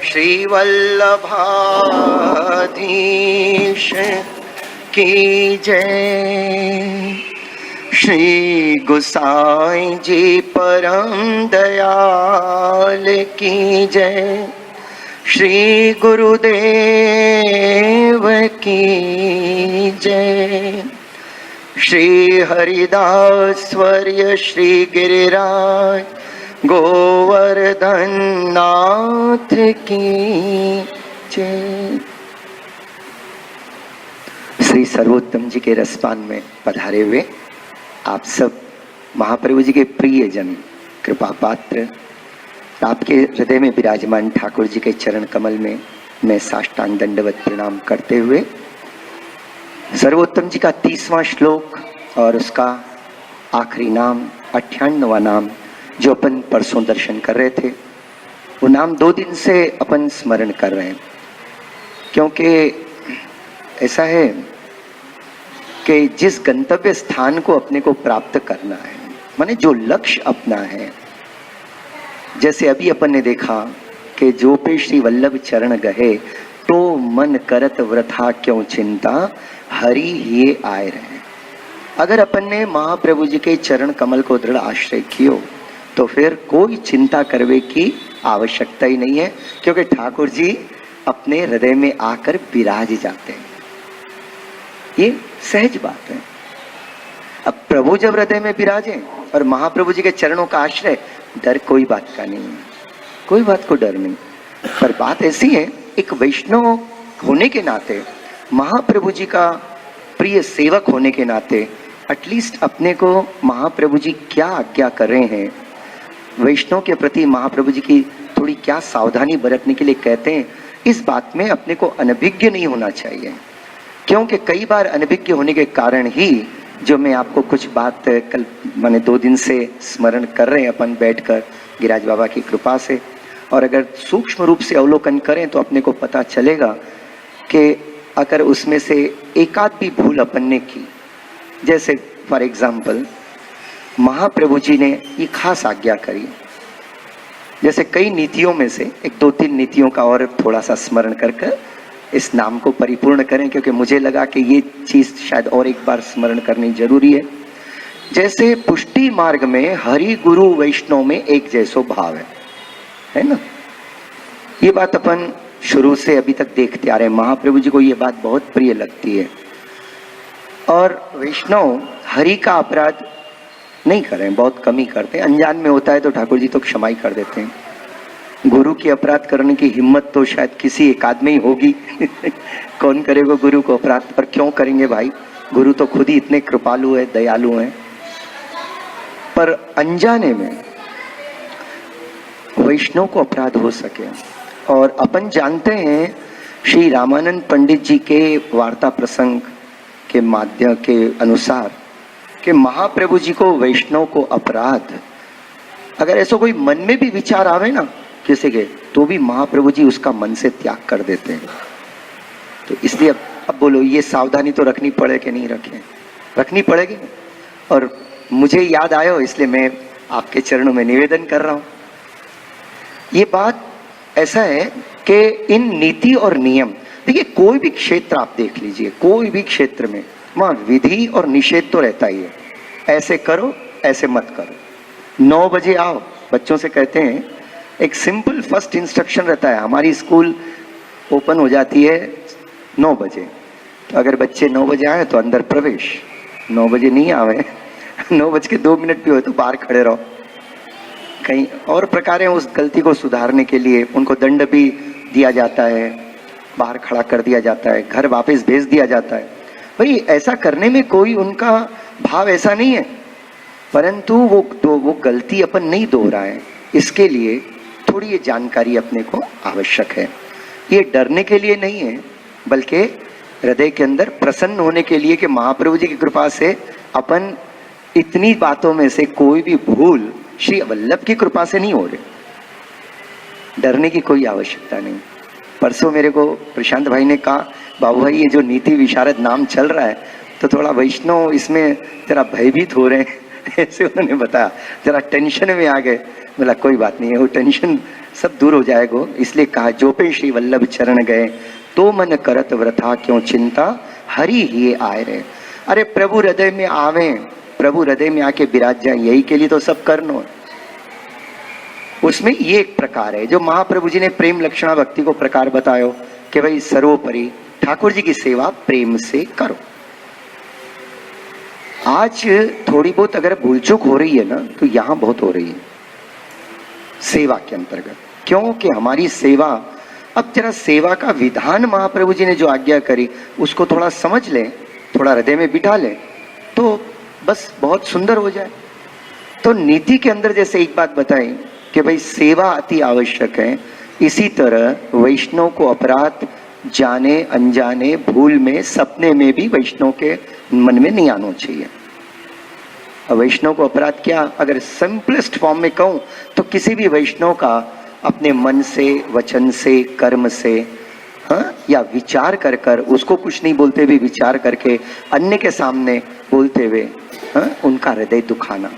श्री वल्लभाधीश की जय। श्री गोसाई जी परम दयाल की जय। श्री गुरुदेव की जय। श्री हरिदासवर्य श्री गिरिराज गोवर्धन नाथ की जय। श्री सर्वोत्तम जी के रसपान में पधारे हुए आप सब महाप्रभु जी के प्रिय जन, कृपा पात्र, आपके हृदय में विराजमान ठाकुर जी के चरण कमल में मैं साष्टांग दंडवत प्रणाम करते हुए सर्वोत्तम जी का 30वां श्लोक और उसका आखिरी नाम 98वां नाम जो अपन परसों दर्शन कर रहे थे, वो नाम 2 दिन से अपन स्मरण कर रहे हैं। क्योंकि ऐसा है कि जिस गंतव्य स्थान को अपने को प्राप्त करना है, माने जो लक्ष्य अपना है, जैसे अभी अपन ने देखा कि जो पे श्री वल्लभ चरण गहे तो मन करत वृथा क्यों चिंता, हरि ये आए रहे। अगर अपन ने महाप्रभु जी के चरण कमल को दृढ़ आश्रय कियो तो फिर कोई चिंता करने की आवश्यकता ही नहीं है, क्योंकि ठाकुर जी अपने हृदय में आकर विराज जाते हैं। ये सहज बात है। अब प्रभु जब हृदय में विराजे और महाप्रभु जी के चरणों का आश्रय, डर कोई बात का नहीं है, कोई बात को डर नहीं। पर बात ऐसी है, एक वैष्णव होने के नाते, महाप्रभु जी का प्रिय सेवक होने के नाते एटलीस्ट अपने को महाप्रभु जी क्या आज्ञा कर रहे हैं, वैष्णव के प्रति महाप्रभु जी की थोड़ी क्या सावधानी बरतने के लिए कहते हैं, इस बात में अपने को अनभिज्ञ नहीं होना चाहिए। क्योंकि कई बार अनभिज्ञ होने के कारण ही जो मैं आपको कुछ बात कल मैंने 2 दिन से स्मरण कर रहे हैं अपन बैठकर गिरिराज बाबा की कृपा से, और अगर सूक्ष्म रूप से अवलोकन करें तो अपने को पता चलेगा कि अगर उसमें से एकाध भी भूल अपन ने की, जैसे फॉर एग्जाम्पल महाप्रभु जी ने ये खास आज्ञा करी, जैसे कई नीतियों में से 1-2-3 नीतियों का और थोड़ा सा स्मरण करके इस नाम को परिपूर्ण करें, क्योंकि मुझे लगा कि ये चीज शायद और एक बार स्मरण करनी जरूरी है। जैसे पुष्टि मार्ग में हरि गुरु वैष्णव में एक जैसो भाव है ना। ये बात अपन शुरू से अभी तक देखते आ रहे हैं, महाप्रभु जी को ये बात बहुत प्रिय लगती है। और वैष्णव हरि का अपराध नहीं करें, बहुत कम ही करते हैं, अनजान में होता है तो ठाकुर जी तो क्षमा ही कर देते हैं। गुरु की अपराध करने की हिम्मत तो शायद किसी एक आदमी ही होगी कौन करेगा गुरु को अपराध, पर क्यों करेंगे भाई, गुरु तो खुद ही इतने कृपालु है, दयालु हैं। पर अनजाने में वैष्णव को अपराध हो सके। और अपन जानते हैं श्री रामानंद पंडित जी के वार्ता प्रसंग के माध्यम के अनुसार कि महाप्रभु जी को वैष्णव को अपराध, अगर ऐसा कोई मन में भी विचार आवे ना किसी के, तो भी महाप्रभु जी उसका मन से त्याग कर देते हैं। तो इसलिए अब बोलो, ये सावधानी तो रखनी पड़े कि नहीं रखें, रखनी पड़ेगी। और मुझे याद आया इसलिए मैं आपके चरणों में निवेदन कर रहा हूं। ये बात ऐसा है कि इन नीति और नियम, देखिए कोई भी क्षेत्र आप देख लीजिए, कोई भी क्षेत्र में वहां विधि और निषेध तो रहता ही है। ऐसे करो, ऐसे मत करो। 9 बजे आओ, बच्चों से कहते हैं, एक सिंपल फर्स्ट इंस्ट्रक्शन रहता है। हमारी स्कूल ओपन हो जाती है 9 बजे, तो अगर बच्चे 9 बजे आए तो अंदर प्रवेश, 9 बजे नहीं आवे 9:02 भी हो तो बाहर खड़े रहो। कहीं और प्रकार है, उस गलती को सुधारने के लिए उनको दंड भी दिया जाता है, बाहर खड़ा कर दिया जाता है, घर वापस भेज दिया जाता है। भाई ऐसा करने में कोई उनका भाव ऐसा नहीं है, परंतु वो गलती अपन नहीं दोहराए, इसके लिए थोड़ी ये जानकारी अपने को आवश्यक है। ये डरने के लिए नहीं है, बल्कि हृदय के अंदर प्रसन्न होने के लिए कि महाप्रभु जी की कृपा से अपन इतनी बातों में से कोई भी भूल श्री वल्लभ की कृपा से नहीं हो रही। डरने की कोई आवश्यकता नहीं। परसों मेरे को प्रशांत भाई ने कहा, बाबू भाई ये जो नीति विशारद नाम चल रहा है तो थोड़ा वैष्णव इसमें जरा भयभीत हो रहे हैं ऐसे उन्होंने बताया, जरा टेंशन में आ गए। बोला कोई बात नहीं है, वो टेंशन सब दूर हो जाएगा। इसलिए कहा जो पे श्री वल्लभ चरण गए, तो मन करत व्रथा क्यों चिंता, हरि ही आए रहे। अरे प्रभु हृदय में आवे, प्रभु हृदय में आके विराज जाए, यही के लिए तो सब करनो। उसमें ये एक प्रकार है जो महाप्रभु जी ने प्रेम लक्षणा भक्ति को प्रकार बतायो कि भाई सर्वोपरि ठाकुर जी की सेवा प्रेम से करो। आज थोड़ी बहुत अगर भूल चूक हो रही है ना, तो यहां बहुत हो रही है सेवा के अंतर्गत। क्योंकि हमारी सेवा, अब जरा सेवा का विधान महाप्रभु जी ने जो आज्ञा करी उसको थोड़ा समझ ले, थोड़ा हृदय में बिठा ले, तो बस बहुत सुंदर हो जाए। तो नीति के अंदर जैसे एक बात बताई कि भाई सेवा अति आवश्यक है, इसी तरह वैष्णव को अपराध जाने अनजाने, भूल में, सपने में भी वैष्णव के मन में नहीं आना चाहिए। वैष्णव को अपराध क्या, अगर सिंपलेस्ट फॉर्म में कहूं तो किसी भी वैष्णव का अपने मन से, वचन से, कर्म से, हाँ, या विचार कर कर, उसको कुछ नहीं बोलते भी विचार करके अन्य के सामने बोलते हुए, हाँ, उनका हृदय दुखाना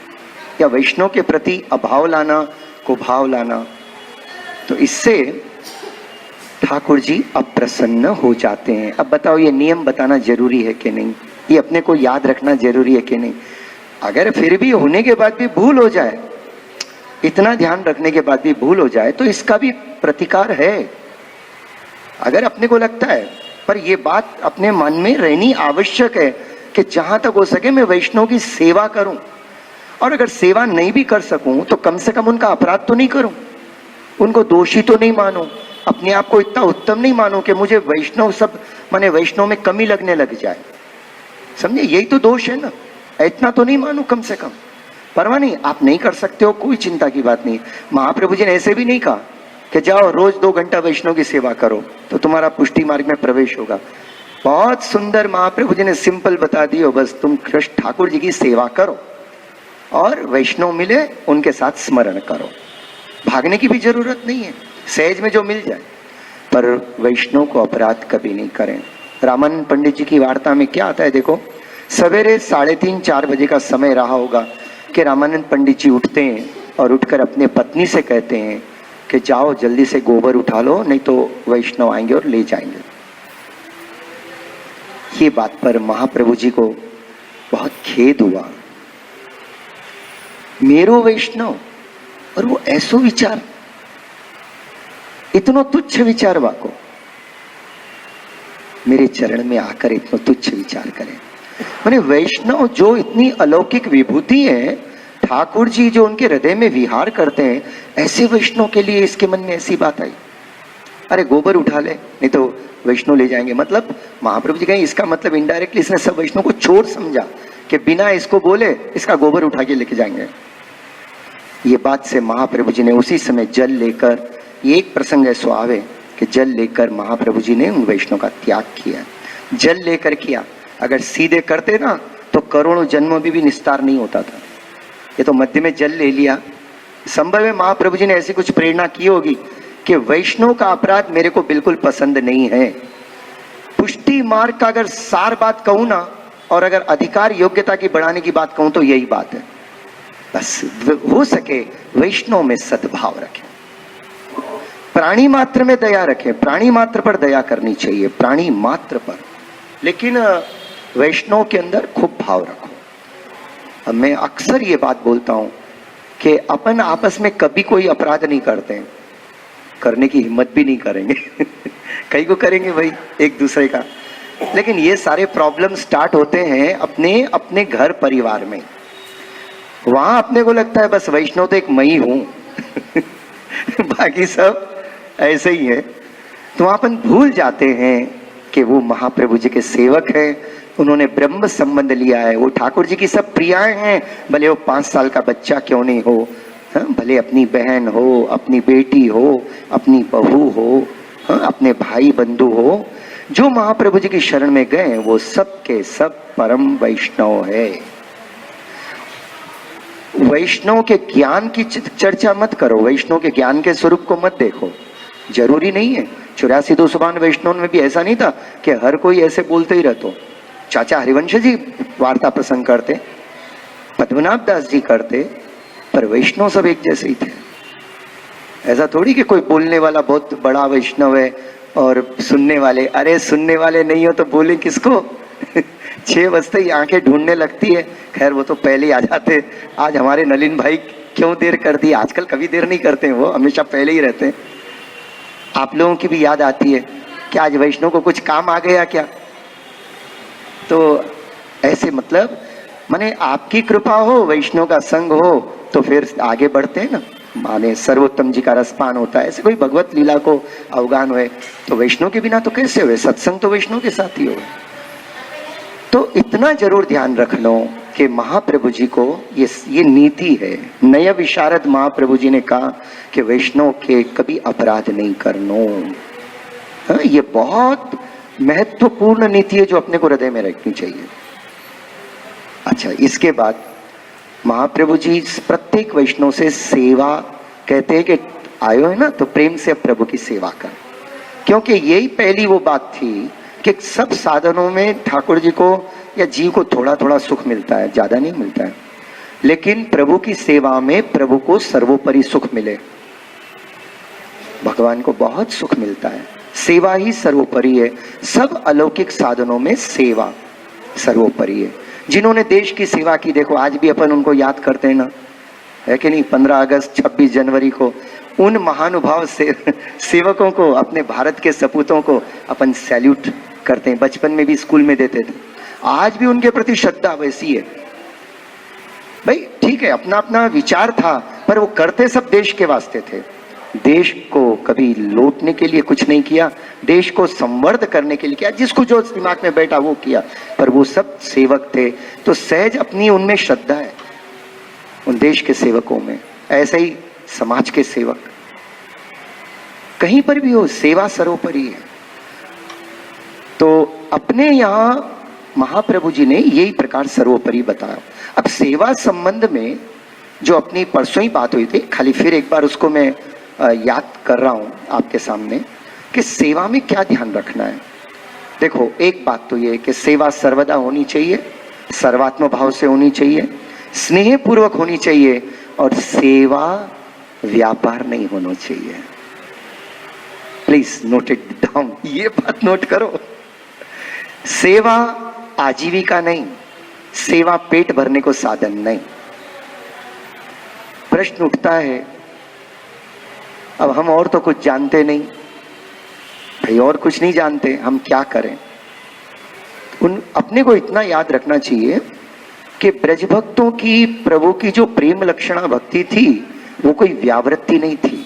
या वैष्णव के प्रति अभाव लाना, को भाव लाना, तो इससे ठाकुर जी अप्रसन्न हो जाते हैं। अब बताओ ये नियम बताना जरूरी है कि नहीं, ये अपने को याद रखना जरूरी है कि नहीं। अगर फिर भी होने के बाद भी भूल हो जाए, इतना ध्यान रखने के बाद भी भूल हो जाए, तो इसका भी प्रतिकार है। अगर अपने को लगता है, पर ये बात अपने मन में रहनी आवश्यक है कि जहां तक हो सके मैं वैष्णव की सेवा करूं, और अगर सेवा नहीं भी कर सकूं तो कम से कम उनका अपराध तो नहीं करूं, उनको दोषी तो नहीं मानो, अपने आप को इतना उत्तम नहीं मानो कि मुझे वैष्णव सब माने वैष्णव में कमी लगने लग जाए। समझे, यही तो दोष है ना, इतना तो नहीं मानो कम से कम। परवाह नहीं, आप नहीं कर सकते हो, कोई चिंता की बात नहीं। महाप्रभु जी ने ऐसे भी नहीं कहा कि जाओ रोज 2 घंटा वैष्णव की सेवा करो तो तुम्हारा पुष्टि मार्ग में प्रवेश होगा। बहुत सुंदर महाप्रभु जी ने सिंपल बता दियो, बस तुम कृष्ण ठाकुर जी की सेवा करो और वैष्णव मिले उनके साथ स्मरण करो। भागने की भी जरूरत नहीं है, सहज में जो मिल जाए। पर वैष्णव को अपराध कभी नहीं करें। रामानंद पंडित जी की वार्ता में क्या आता है देखो, सवेरे 3:30-4 बजे का समय रहा होगा कि रामानंद पंडित जी उठते हैं और उठकर अपने पत्नी से कहते हैं कि जाओ जल्दी से गोबर उठा लो, नहीं तो वैष्णव आएंगे और ले जाएंगे। ये बात पर महाप्रभु जी को बहुत खेद हुआ, मेरो वैष्णव, और वो ऐसो विचार, इतनो तुच्छ विचार वाको मेरे चरण में आकर इतना तुच्छ विचार करें। माने वैष्णव जो इतनी अलौकिक विभूति है, ठाकुर जी जो उनके हृदय में विहार करते हैं, ऐसे वैष्णव के लिए इसके मन में ऐसी बात आई, अरे गोबर उठा ले नहीं तो वैष्णव ले जाएंगे। मतलब महाप्रभु जी कहें इसका मतलब इनडायरेक्टली इसने सब वैष्णव को चोर समझा कि बिना इसको बोले इसका गोबर उठा के लेके जाएंगे। ये बात से महाप्रभु जी ने उसी समय जल लेकर, ये एक प्रसंग ऐसा आवे कि जल लेकर महाप्रभु जी ने उन वैष्णव का त्याग किया। जल लेकर किया, अगर सीधे करते ना तो करोड़ों जन्मों भी निस्तार नहीं होता था। ये तो मध्य में जल ले लिया। संभव है महाप्रभु जी ने ऐसी कुछ प्रेरणा की होगी कि वैष्णव का अपराध मेरे को बिल्कुल पसंद नहीं है। पुष्टि मार्ग का अगर सार बात कहूं ना, और अगर अधिकार योग्यता की बढ़ाने की बात कहूं तो यही बात है, बस हो सके वैष्णव में सद्भाव रखें, प्राणी मात्र में दया रखें। प्राणी मात्र पर दया करनी चाहिए, प्राणी मात्र पर, लेकिन वैष्णव के अंदर खूब भाव रखो। अब मैं अक्सर ये बात बोलता हूं कि अपन आपस में कभी कोई अपराध नहीं करते हैं, करने की हिम्मत भी नहीं करेंगे कई को करेंगे भाई एक दूसरे का, लेकिन ये सारे प्रॉब्लम स्टार्ट होते हैं अपने अपने घर परिवार में। वहां अपने को लगता है बस वैष्णव तो एक मई हूं बाकी सब ऐसे ही है। तो वहां अपन भूल जाते हैं कि वो महाप्रभु जी के सेवक हैं, उन्होंने ब्रह्म संबंध लिया है, वो ठाकुर जी की सब प्रियाएं हैं, भले वो 5 साल का बच्चा क्यों नहीं हो, भले अपनी बहन हो, अपनी बेटी हो, अपनी बहू हो, अपने भाई बंधु हो, जो महाप्रभु जी की शरण में गए वो सब के सब परम वैष्णव है। वैष्णव के ज्ञान की चर्चा मत करो, वैष्णव के ज्ञान के स्वरूप को मत देखो, जरूरी नहीं है। 84-200 वैष्णव में भी ऐसा नहीं था कि हर कोई ऐसे बोलते ही रहते। चाचा हरिवंश जी वार्ता प्रसंग करते, पद्मनाभ दास जी करते, पर वैष्णव सब एक जैसे ही थे। ऐसा थोड़ी कि कोई बोलने वाला बहुत बड़ा वैष्णव है और सुनने वाले, अरे सुनने वाले नहीं हो तो बोले किसको 6 बजते ही आंखें ढूंढने लगती है। खैर वो तो पहले ही आ जाते। आज हमारे नलिन भाई क्यों देर कर दी, आजकल कभी देर नहीं करते हैं, वो हमेशा पहले ही रहते हैं। आप लोगों की भी याद आती है कि आज वैष्णव को कुछ काम आ गया क्या, तो ऐसे मतलब माने आपकी कृपा हो, वैष्णव का संग हो तो फिर आगे बढ़ते हैं ना। माने सर्वोत्तम जी का रसपान होता है, ऐसे कोई भगवत लीला को अवगान हुए तो वैष्णव के बिना तो कैसे हुए, सत्संग तो वैष्णव के साथ ही हो। तो इतना जरूर ध्यान रख लो कि महाप्रभु जी को ये नीति है। नया विशारद महाप्रभु जी ने कहा कि वैष्णव के कभी अपराध नहीं करनो। ये बहुत महत्वपूर्ण नीति है जो अपने को हृदय में रखनी चाहिए। अच्छा, इसके बाद महाप्रभु जी प्रत्येक वैष्णव से सेवा कहते हैं कि आयो है ना तो प्रेम से प्रभु की सेवा कर, क्योंकि यही पहली वो बात थी कि सब साधनों में ठाकुर जी को या जीव को थोड़ा थोड़ा सुख मिलता है, ज्यादा नहीं मिलता है, लेकिन प्रभु की सेवा में प्रभु को सर्वोपरि सुख मिले। भगवान को बहुत सुख मिलता है, सेवा ही सर्वोपरि है। सब अलौकिक साधनों में सेवा सर्वोपरि है। जिन्होंने देश की सेवा की, देखो आज भी अपन उनको याद करते हैं ना, है कि नहीं। 15 अगस्त 26 जनवरी को उन महानुभाव सेवकों को, अपने भारत के सपूतों को अपन सैल्यूट करते हैं। बचपन में भी स्कूल में देते थे, आज भी उनके प्रति श्रद्धा वैसी है। भाई ठीक है, अपना अपना विचार था, पर वो करते सब देश के वास्ते थे। देश को कभी लौटने के लिए कुछ नहीं किया, देश को संवर्ध करने के लिए किया, जिसको जो दिमाग में बैठा वो किया, पर वो सब सेवक थे। तो सहज अपनी उनमें श्रद्धा है, उन देश के सेवकों में। ऐसे ही समाज के सेवक कहीं पर भी हो, सेवा सर्वोपरि है। तो अपने यहाँ महाप्रभु जी ने यही प्रकार सर्वोपरि बताया। अब सेवा संबंध में जो अपनी परसों ही बात हुई थी, खाली फिर एक बार उसको मैं याद कर रहा हूं आपके सामने कि सेवा में क्या ध्यान रखना है। देखो, एक बात तो ये है कि सेवा सर्वदा होनी चाहिए, सर्वात्म भाव से होनी चाहिए, स्नेह पूर्वक होनी चाहिए, और सेवा व्यापार नहीं होना चाहिए। प्लीज नोट इट डाउन, ये बात नोट करो। सेवा आजीविका नहीं, सेवा पेट भरने को साधन नहीं। प्रश्न उठता है, अब हम और तो कुछ जानते नहीं भाई, और कुछ नहीं जानते, हम क्या करें। अपने को इतना याद रखना चाहिए कि ब्रज भक्तों की प्रभु की जो प्रेम लक्षणा भक्ति थी वो कोई व्यावृत्ति नहीं थी।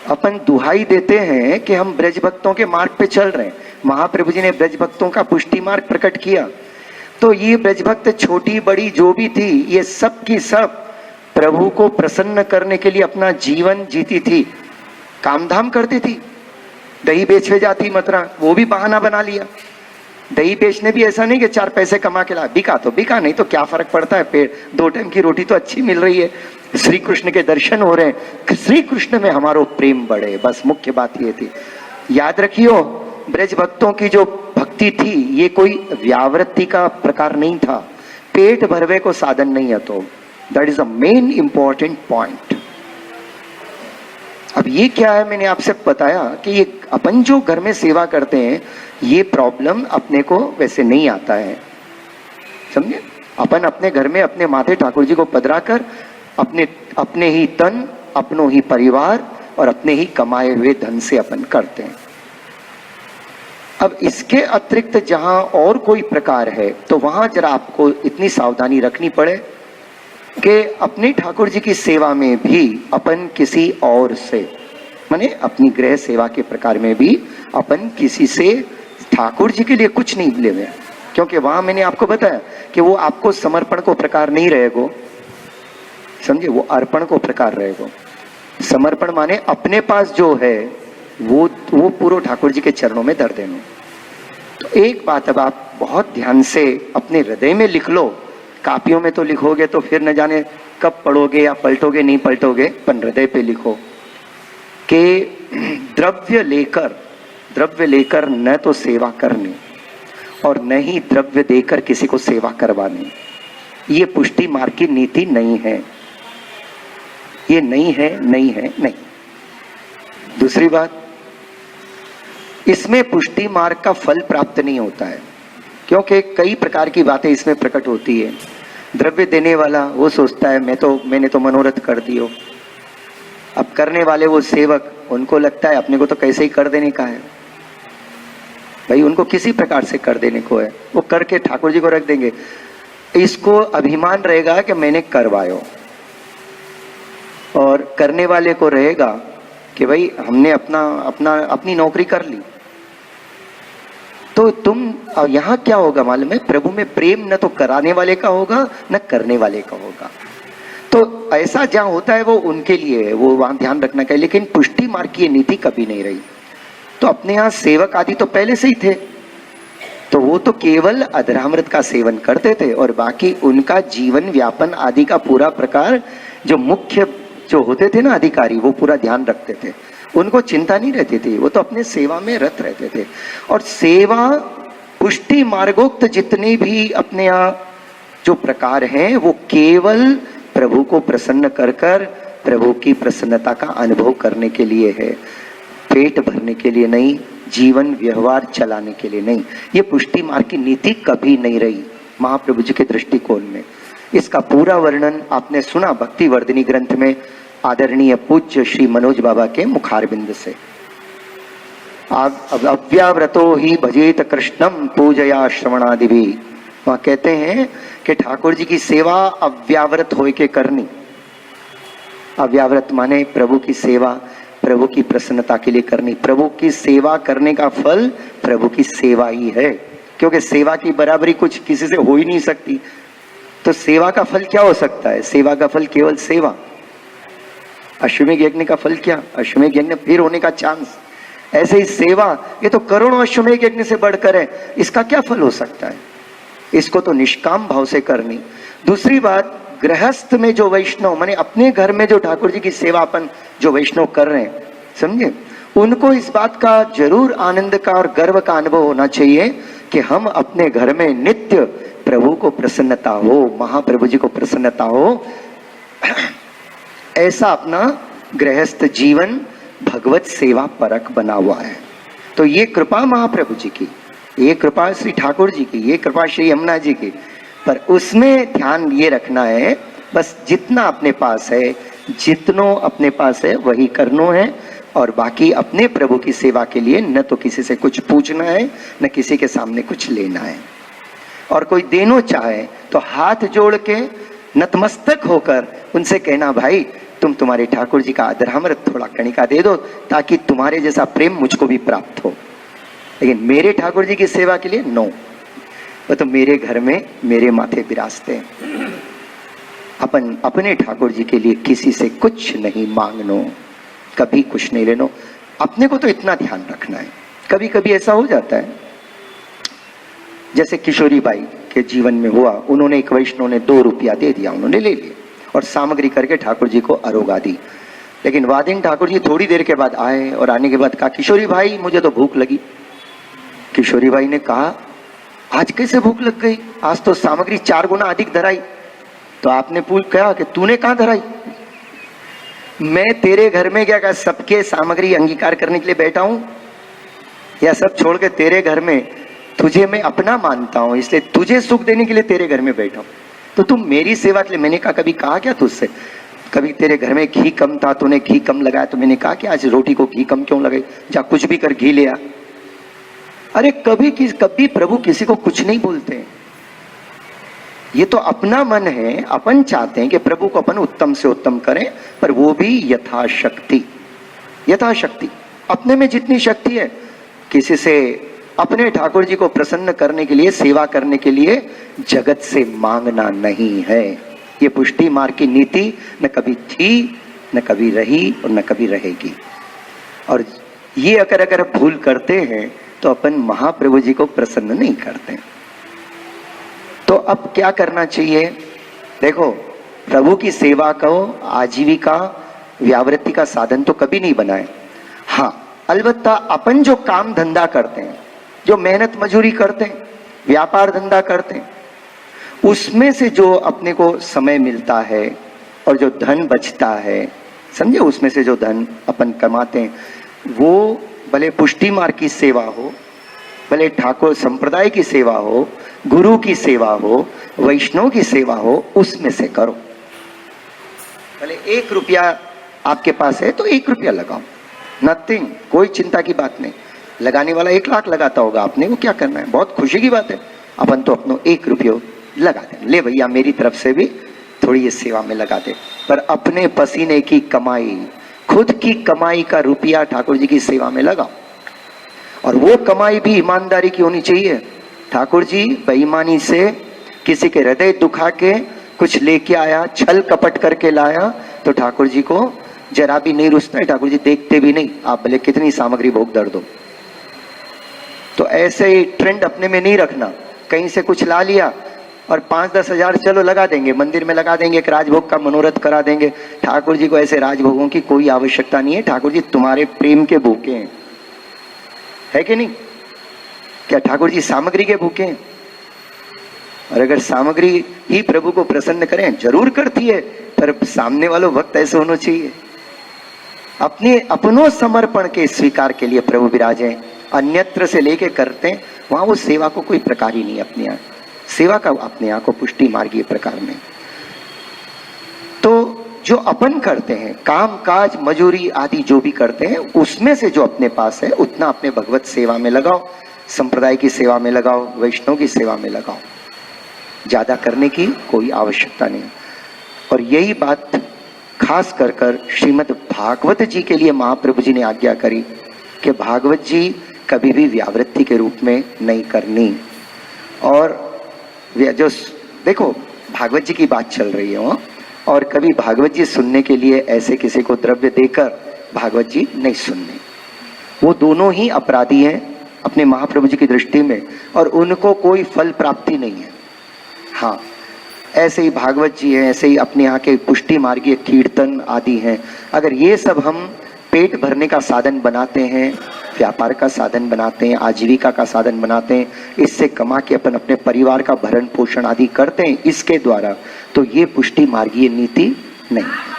अपन दुहाई देते हैं कि हम ब्रज भक्तों के मार्ग पे चल रहे हैं। महाप्रभु जी ने ब्रज भक्तों का पुष्टि मार्ग प्रकट किया, तो ये ब्रज भक्त छोटी बड़ी जो भी थी, ये सब की सब प्रभु को प्रसन्न करने के लिए अपना जीवन जीती थी, कामधाम करती थी। दही बेचने जाती मथुरा, वो भी बहाना बना लिया। दही बेचने भी ऐसा नहीं कि 4 पैसे कमा के ला, बिका तो बिका, नहीं तो क्या फर्क पड़ता है, पेट 2 टाइम की रोटी तो अच्छी मिल रही है, श्री कृष्ण के दर्शन हो रहे हैं, श्री कृष्ण में हमारो प्रेम बढ़े, बस मुख्य बात ये थी। याद रखियो, ब्रज भक्तों की जो भक्ति थी ये कोई व्यावृत्ति का प्रकार नहीं था, पेट भरवे को साधन नहीं है। तो that is the main important point. अब ये क्या है, मैंने आपसे बताया कि ये अपन जो घर में सेवा करते हैं ये प्रॉब्लम अपने को वैसे नहीं आता है, समझे। अपन अपने घर में अपने माथे ठाकुर जी को पधरा कर अपने ही तन, अपनों ही परिवार और अपने ही कमाए हुए धन से अपन करते हैं। अब इसके अतिरिक्त जहां और कोई प्रकार है तो वहां जरा आपको इतनी सावधानी रखनी पड़े कि अपने ठाकुर जी की सेवा में भी अपन किसी और से, माने अपनी गृह सेवा के प्रकार में भी अपन किसी से ठाकुर जी के लिए कुछ नहीं ले हुए, क्योंकि वहां मैंने आपको बताया कि वो आपको समर्पण को प्रकार नहीं रहेगा, समझे, वो अर्पण को प्रकार रहेगा। समर्पण माने अपने पास जो है वो पूरा ठाकुर जी के चरणों में धर देना। तो एक बात अब आप बहुत ध्यान से अपने हृदय में लिख लो, कापियों में तो लिखोगे तो फिर न जाने कब पढ़ोगे या पलटोगे नहीं पलटोगे, पर हृदय पे लिखो कि द्रव्य लेकर न तो सेवा करनी और न ही द्रव्य देकर किसी को सेवा करवानी। ये पुष्टि मार्ग की नीति नहीं है, ये नहीं है, नहीं है, नहीं। दूसरी बात, इसमें पुष्टि मार्ग का फल प्राप्त नहीं होता है, क्योंकि कई प्रकार की बातें इसमें प्रकट होती है। द्रव्य देने वाला वो सोचता है मैंने तो मनोरथ कर दियो। अब करने वाले वो सेवक, उनको लगता है अपने को तो कैसे ही कर देने का है भाई, उनको किसी प्रकार से कर देने को है, वो करके ठाकुर जी को रख देंगे। इसको अभिमान रहेगा कि मैंने करवायो, और करने वाले को रहेगा कि भाई हमने अपनी नौकरी कर ली। तो तुम यहां क्या होगा मालूम है, प्रभु में प्रेम न तो कराने वाले का होगा न करने वाले का होगा। तो ऐसा जहां होता है वो उनके लिए है, वो वहां ध्यान रखना चाहिए। लेकिन पुष्टि मार्ग की नीति कभी नहीं रही। तो अपने यहाँ सेवक आदि तो पहले से ही थे, तो वो तो केवल अधरामृत का सेवन करते थे, और बाकी उनका जीवन व्यापन आदि का पूरा प्रकार जो मुख्य जो होते थे ना अधिकारी, वो पूरा ध्यान रखते थे। उनको चिंता नहीं रहती थी, वो तो अपने सेवा में रत रहते थे। और सेवा पुष्टि मार्गोक्त जितने भी अपने यहाँ जो प्रकार हैं, वो केवल प्रभु को प्रसन्न कर कर प्रभु की प्रसन्नता का अनुभव करने के लिए है, पेट भरने के लिए नहीं, जीवन व्यवहार चलाने के लिए नहीं। ये पुष्टि मार्ग की नीति कभी नहीं रही महाप्रभु जी के दृष्टिकोण में। इसका पूरा वर्णन आपने सुना भक्ति वर्धिनी ग्रंथ में आदरणीय पूज्य श्री मनोज बाबा के मुखारबिंद से। अव्याव्रतो ही भजेत कृष्णम पूजया श्रवणादि भी, वहां कहते हैं कि ठाकुर जी की सेवा अव्याव्रत होके के करनी। अव्याव्रत माने प्रभु की सेवा प्रभु की प्रसन्नता के लिए करनी। प्रभु की सेवा करने का फल प्रभु की सेवा ही है, क्योंकि सेवा की बराबरी कुछ किसी से हो ही नहीं सकती। तो सेवा का फल क्या हो सकता है? सेवा का फल केवल सेवा। अश्वमेध यज्ञ का फल क्या? अश्वमेध यज्ञ फिर होने का चांस। ऐसे ही सेवा, ये तो करोड़ों अश्वमेध यज्ञ से बढ़कर है, इसका क्या फल हो सकता है? इसको तो निष्काम भाव से करनी। दूसरी बात, गृहस्थ में जो वैष्णव माने अपने घर में जो ठाकुर जी की सेवा अपन जो वैष्णव कर रहे हैं, समझे, उनको इस बात का जरूर आनंद का और गर्व का अनुभव होना चाहिए कि हम अपने घर में नित्य प्रभु को प्रसन्नता हो, महाप्रभु जी को प्रसन्नता हो, ऐसा अपना गृहस्थ जीवन भगवत सेवा परक बना हुआ है। तो ये कृपा महाप्रभु जी की, ये कृपा श्री ठाकुर जी की, ये कृपा श्री यमुना जी की। पर उसमें ध्यान ये रखना है, बस जितना अपने पास है, जितनो अपने पास है वही करनो है, और बाकी अपने प्रभु की सेवा के लिए न तो किसी से कुछ पूछना है, न किसी के सामने कुछ लेना है। और कोई देनो चाहे तो हाथ जोड़ के नतमस्तक होकर उनसे कहना, भाई तुम तुम्हारे ठाकुर जी का अधरामृत थोड़ा कणिका दे दो, ताकि तुम्हारे जैसा प्रेम मुझको भी प्राप्त हो। लेकिन मेरे ठाकुर जी की सेवा के लिए नो, वो तो मेरे घर में मेरे माथे विराजते हैं। अपन अपने ठाकुर जी के लिए किसी से कुछ नहीं मांगनो, कभी कुछ नहीं लेनो। अपने को तो इतना ध्यान रखना है। कभी कभी ऐसा हो जाता है, जैसे किशोरी बाई के जीवन में हुआ, उन्होंने एक वैष्णव ने 2 रुपया दे दिया, उन्होंने ले लिया और सामग्री करके ठाकुर जी को अरोगा दी। लेकिन वादिन ठाकुर जी थोड़ी देर के बाद आए और आने के बाद कहा, किशोरी भाई मुझे तो भूख लगी। किशोरी बाई ने कहा, आज कैसे भूख लग गई? आज तो सामग्री 4 गुना अधिक धराई। तो आपने कहा कि तूने कहां धराई? मैं तेरे घर में क्या सबके सामग्री अंगीकार करने के लिए बैठा हूं, या सब छोड़ के तेरे घर में तुझे मैं अपना मानता हूं, इसलिए तुझे सुख देने के लिए तेरे घर में बैठा हूं। तो तुम मेरी सेवा के लिए, मैंने कहा कभी कहा क्या तुझसे? कभी तेरे घर में घी कम था, तूने घी कम लगाया, तो मैंने कहा कि आज रोटी को घी कम क्यों लगाई, जा कुछ भी कर घी ले आ। अरे कभी प्रभु किसी को कुछ नहीं बोलते। ये तो अपना मन है, अपन चाहते हैं कि प्रभु को अपन उत्तम से उत्तम करें, पर वो भी यथाशक्ति। यथाशक्ति अपने में जितनी शक्ति है, किसी से अपने ठाकुर जी को प्रसन्न करने के लिए, सेवा करने के लिए जगत से मांगना नहीं है। ये पुष्टि मार्ग की नीति न कभी थी, न कभी रही और न कभी रहेगी। और ये अगर भूल करते हैं तो अपन महाप्रभु जी को प्रसन्न नहीं करते। तो अब क्या करना चाहिए? देखो, प्रभु की सेवा को आजीविका व्यावृत्ति का साधन तो कभी नहीं बनाए। हाँ, अलबत्ता अपन जो काम धंधा करते हैं, जो मेहनत मजूरी करते हैं, व्यापार धंधा करते हैं, उसमें से जो अपने को समय मिलता है और जो धन बचता है, समझे, उसमें से जो धन अपन कमाते हैं, वो भले पुष्टि मार्ग की सेवा हो, भले ठाकुर संप्रदाय की सेवा हो, गुरु की सेवा हो, वैष्णव की सेवा हो, उसमें से करो। भले 1 रुपया आपके पास है तो 1 रुपया लगाओ, नथिंग, कोई चिंता की बात नहीं। लगाने वाला 1 लाख लगाता होगा, आपने को क्या करना है, बहुत खुशी की बात है। अपन तो अपनो 1 रुपया लगा दे, ले भैया मेरी तरफ से भी थोड़ी इस सेवा में लगा दे। पर अपने पसीने की कमाई, खुद की कमाई का रुपया ठाकुर जी की सेवा में लगाओ, और वो कमाई भी ईमानदारी की होनी चाहिए। ठाकुर जी बेईमानी से किसी के हृदय दुखा के कुछ लेके आया, छल कपट करके लाया, तो ठाकुर जी को जरा भी नहीं रुचता है, ठाकुर जी देखते भी नहीं, आप भले कितनी सामग्री भोग दर्द हो। तो ऐसे ही ट्रेंड अपने में नहीं रखना, कहीं से कुछ ला लिया और 5-10 हजार चलो लगा देंगे, मंदिर में लगा देंगे, एक राजभोग का मनोरथ करा देंगे। ठाकुर जी को ऐसे राजभोगों की कोई आवश्यकता नहीं है। ठाकुर जी तुम्हारे प्रेम के भूखे हैं, है कि नहीं? क्या ठाकुर जी सामग्री के भूखे हैं? और अगर सामग्री ही प्रभु को प्रसन्न करें, जरूर करती है, पर सामने वालों वक्त ऐसे होना चाहिए। अपने अपनों समर्पण के स्वीकार के लिए प्रभु विराजे, अन्यत्र से लेके करते हैं, वहां वो सेवा को कोई प्रकार ही नहीं। अपने यहाँ सेवा का अपने यहाँ को पुष्टि मार्गीय प्रकार में। तो जो अपन करते हैं, काम काज मजूरी आदि जो भी करते हैं, उसमें से जो अपने पास है उतना अपने भगवत सेवा में लगाओ, संप्रदाय की सेवा में लगाओ, वैष्णव की सेवा में लगाओ, ज्यादा करने की कोई आवश्यकता नहीं। और यही बात खास कर श्रीमद् भागवत जी के लिए महाप्रभु जी ने आज्ञा करी कि भागवत जी कभी भी व्यावृत्ति के रूप में नहीं करनी। और जो देखो भागवत जी की बात चल रही है वहाँ, और कभी भागवत जी सुनने के लिए ऐसे किसी को द्रव्य देकर भागवत जी नहीं सुनने, वो दोनों ही अपराधी हैं अपने महाप्रभु जी की दृष्टि में, और उनको कोई फल प्राप्ति नहीं है। हाँ, ऐसे ही भागवत जी हैं, ऐसे ही अपने यहाँ के पुष्टि मार्गीय कीर्तन आदि हैं। अगर ये सब हम पेट भरने का साधन बनाते हैं, व्यापार का साधन बनाते हैं, आजीविका का साधन बनाते हैं, इससे कमा के अपन अपने परिवार का भरण पोषण आदि करते हैं इसके द्वारा, तो ये पुष्टि मार्गीय नीति नहीं है।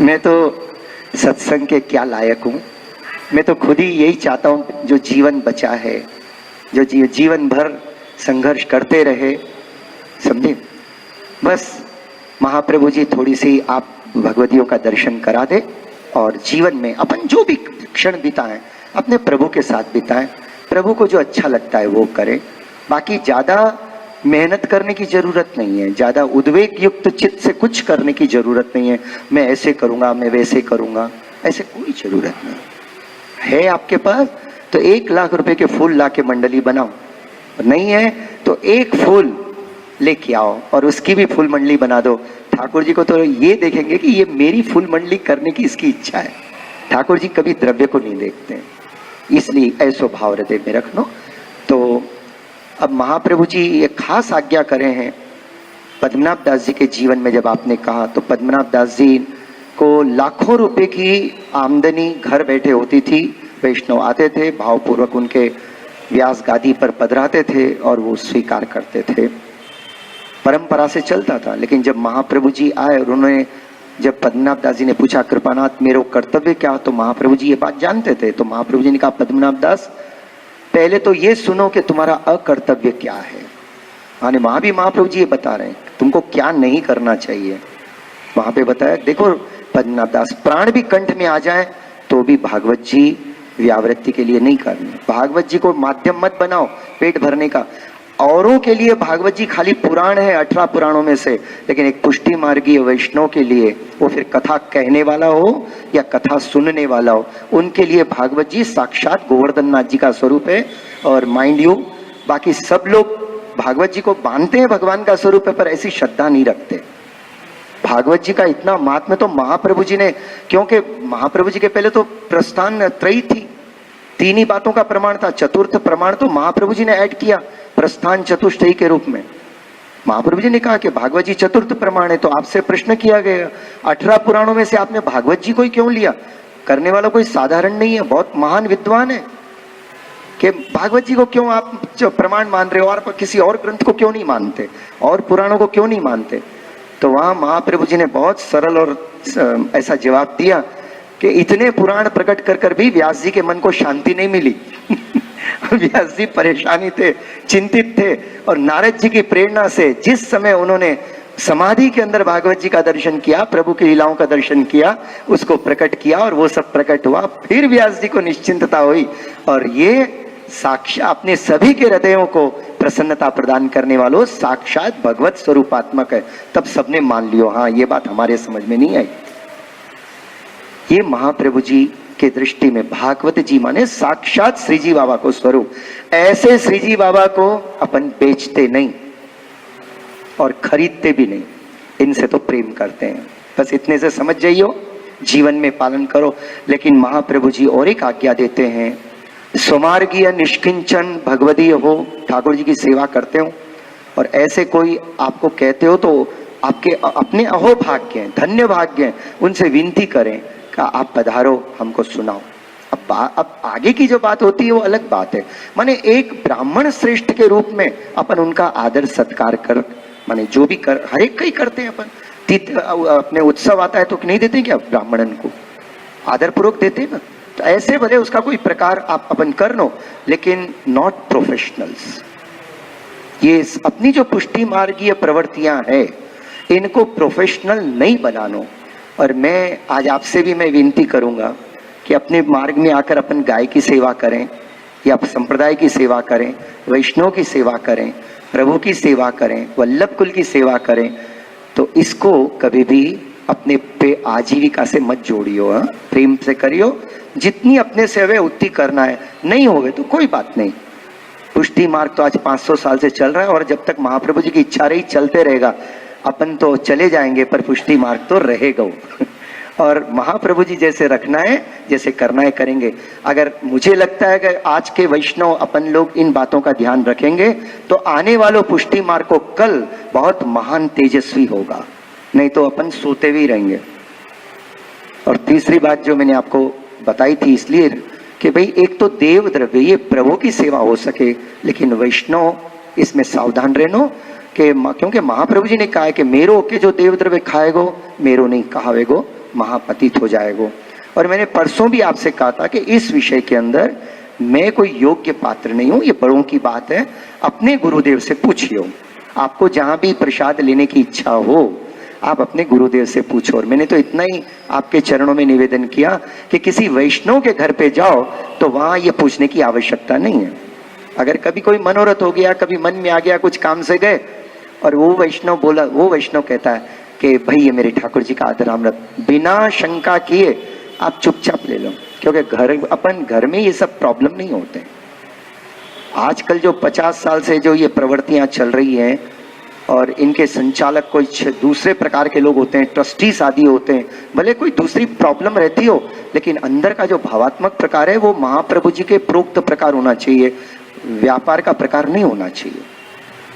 मैं तो सत्संग के क्या लायक हूँ, मैं तो खुद ही यही चाहता हूँ जो जीवन बचा है, जो जीवन भर संघर्ष करते रहे, समझे। बस महाप्रभु जी थोड़ी सी आप भगवतियों का दर्शन करा दे, और जीवन में अपन जो भी क्षण बिताएं अपने प्रभु के साथ बिताएं, प्रभु को जो अच्छा लगता है वो करें। बाकी ज्यादा मेहनत करने की जरूरत नहीं है, ज्यादा उद्वेग युक्त चित्त से कुछ करने की जरूरत नहीं है। मैं ऐसे करूंगा, मैं वैसे करूंगा, ऐसे कोई जरूरत नहीं है। आपके पास तो 1 लाख रुपए के फूल ला के मंडली बनाओ, नहीं है तो 1 फूल लेके आओ और उसकी भी फूल मंडली बना दो। ठाकुर जी को तो ये देखेंगे कि ये मेरी फूल मंडली करने की इसकी इच्छा है। ठाकुर जी कभी द्रव्य को नहीं देखते, इसलिए ऐसो भाव हृदय में रखनो। तो अब महाप्रभु जी ये खास आज्ञा करे हैं पद्मनाभ दास जी के जीवन में। जब आपने कहा तो पद्मनाभ दास जी को लाखों रुपए की आमदनी घर बैठे होती थी, वैष्णव आते थे, भावपूर्वक उनके व्यास गादी पर पधराते थे और वो स्वीकार करते थे, परंपरा से चलता था। लेकिन जब महाप्रभु जी आए और उन्होंने, जब पद्मनाभ दास जी ने पूछा कृपानाथ मेरो कर्तव्य क्या, तो महाप्रभु जी ये बात जानते थे। तो महाप्रभु जी ने कहा पद्मनाभ दास पहले तो ये सुनो कि तुम्हारा अकर्तव्य क्या है। माने वहां भी महाप्रभु जी ये बता रहे हैं तुमको क्या नहीं करना चाहिए। वहां पे बताया, देखो पद्मनाभ दास प्राण भी कंठ में आ जाए तो भी भागवत जी व्यावृत्ति के लिए नहीं करनी। भागवत जी को माध्यम मत बनाओ पेट भरने का। औरों के लिए भागवत जी खाली पुराण है 18 पुराणों में से, लेकिन एक पुष्टि मार्गीय वैष्णव के लिए, वो फिर कथा कहने वाला हो या कथा सुनने वाला हो, उनके लिए भागवत जी साक्षात गोवर्धन नाथ जी का स्वरूप है। और माइंड यू, बाकी सब लोग भागवत जी को मानते हैं भगवान का स्वरूप है, पर ऐसी श्रद्धा नहीं रखते। भागवत जी का इतना महात्म्य तो महाप्रभु जी ने, क्योंकि महाप्रभु जी के पहले तो प्रस्थान त्रयी थी, 3 ही बातों का प्रमाण था। चतुर्थ प्रमाण तो महाप्रभु जी ने ऐड किया प्रस्थान चतुष्टयी के रूप में। महाप्रभु जी ने कहा कि भागवत जी चतुर्थ प्रमाण है, तो आपसे प्रश्न किया गया 18 पुराणों में से आपने भागवत जी को ही क्यों लिया? करने वाला कोई साधारण नहीं है, बहुत महान विद्वान है, कि भागवत जी को क्यों आप जो प्रमाण मान रहे हो और किसी और ग्रंथ को क्यों नहीं मानते, और पुराणों को क्यों नहीं मानते? तो वहां महाप्रभु जी ने बहुत सरल और ऐसा जवाब दिया कि इतने पुराण प्रकट कर कर भी व्यास जी के मन को शांति नहीं मिली। व्यास जी परेशानी थे, चिंतित थे, और नारद जी की प्रेरणा से जिस समय उन्होंने समाधि के अंदर भागवत जी का दर्शन किया, प्रभु की लीलाओं का दर्शन किया, उसको प्रकट किया और वो सब प्रकट हुआ, फिर व्यास जी को निश्चिंतता हुई। और ये साक्षात अपने सभी के हृदयों को प्रसन्नता प्रदान करने वालों साक्षात भगवत स्वरूपात्मक है। तब सबने मान लियो, हाँ ये बात हमारे समझ में नहीं आई। ये महाप्रभु जी के दृष्टि में भागवत जी माने साक्षात श्री जी बाबा को स्वरूप। ऐसे श्री जी बाबा को अपन बेचते नहीं और खरीदते भी नहीं, इनसे तो प्रेम करते हैं। बस इतने से समझ जाइयो, जीवन में पालन करो। लेकिन महाप्रभु जी और एक आज्ञा देते हैं, स्वमार्गीय निष्किंचन भगवदीय हो, ठाकुर जी की सेवा करते हो और ऐसे कोई आपको कहते हो तो आपके अपने अहोभाग्य हैं, धन्य भाग्य हैं, उनसे विनती करें कि आप पधारो, हमको सुनाओ। अब आगे की जो बात होती है वो अलग बात है। माने एक ब्राह्मण श्रेष्ठ के रूप में अपन उनका आदर सत्कार कर, माने जो भी कर, हर एक का ही करते हैं अपन। अपने उत्सव आता है तो नहीं देते क्या ब्राह्मणन को आदर पूर्वक देते हैं ना? तो ऐसे भले उसका कोई प्रकार आप अपन कर लो, लेकिन नॉट प्रोफेशनल्स। ये अपनी जो पुष्टि मार्गीय प्रवृत्तियां हैं, इनको प्रोफेशनल नहीं बनानो। और मैं आज आपसे भी मैं विनती करूंगा कि अपने मार्ग में आकर अपन गाय की सेवा करें, या संप्रदाय की सेवा करें, वैष्णव की सेवा करें, प्रभु की सेवा करें, वल्लभ कुल की सेवा करें, तो इसको कभी भी अपने पे आजीविका से मत जोड़ियो। प्रेम से करियो, जितनी अपने से है उतनी करना है। नहीं होवे तो कोई बात नहीं। पुष्टि मार्ग तो आज 500 साल से चल रहा है और जब तक महाप्रभु जी की इच्छा रही चलते रहेगा। अपन तो चले जाएंगे पर पुष्टि मार्ग तो रहेगा। और महाप्रभु जी जैसे रखना है, जैसे करना है करेंगे। अगर मुझे लगता है कि आज के वैष्णव अपन लोग इन बातों का ध्यान रखेंगे तो आने वालों पुष्टि मार्ग को कल बहुत महान तेजस्वी होगा, नहीं तो अपन सोते हुए रहेंगे। और तीसरी बात जो मैंने आपको बताई थी इसलिए कि भाई एक तो देव द्रव्य ये प्रभु की सेवा हो सके, लेकिन वैष्णव इसमें सावधान रहनो कि क्योंकि महाप्रभु जी ने कहा है कि मेरो के जो देव द्रव्य खाएगो मेरो नहीं कहावेगो, महापतित हो जाएगो। और मैंने परसों भी आपसे कहा था कि इस विषय के अंदर मैं कोई योग्य पात्र नहीं हूं, ये बड़ों की बात है। अपने गुरुदेव से पूछियो, आपको जहां भी प्रसाद लेने की इच्छा हो आप अपने गुरुदेव से पूछो। और मैंने तो इतना ही आपके चरणों में निवेदन किया कि किसी वैष्णव के घर पे जाओ तो वहां ये पूछने की आवश्यकता नहीं है। अगर कभी कोई मनोरथ हो गया, कभी मन में आ गया, कुछ काम से गए और वो वैष्णव कहता है कि भाई ये मेरे ठाकुर जी का आदर अमृत, बिना शंका किए आप चुपचाप ले लो, क्योंकि अपन घर में ये सब प्रॉब्लम नहीं होते। आजकल जो 50 साल से जो ये प्रवृत्तियां चल रही हैं और इनके संचालक कुछ दूसरे प्रकार के लोग होते हैं, ट्रस्टीज आदि होते हैं, भले कोई दूसरी प्रॉब्लम रहती हो लेकिन अंदर का जो भावात्मक प्रकार है वो महाप्रभु जी के प्रोक्त प्रकार होना चाहिए, व्यापार का प्रकार नहीं होना चाहिए।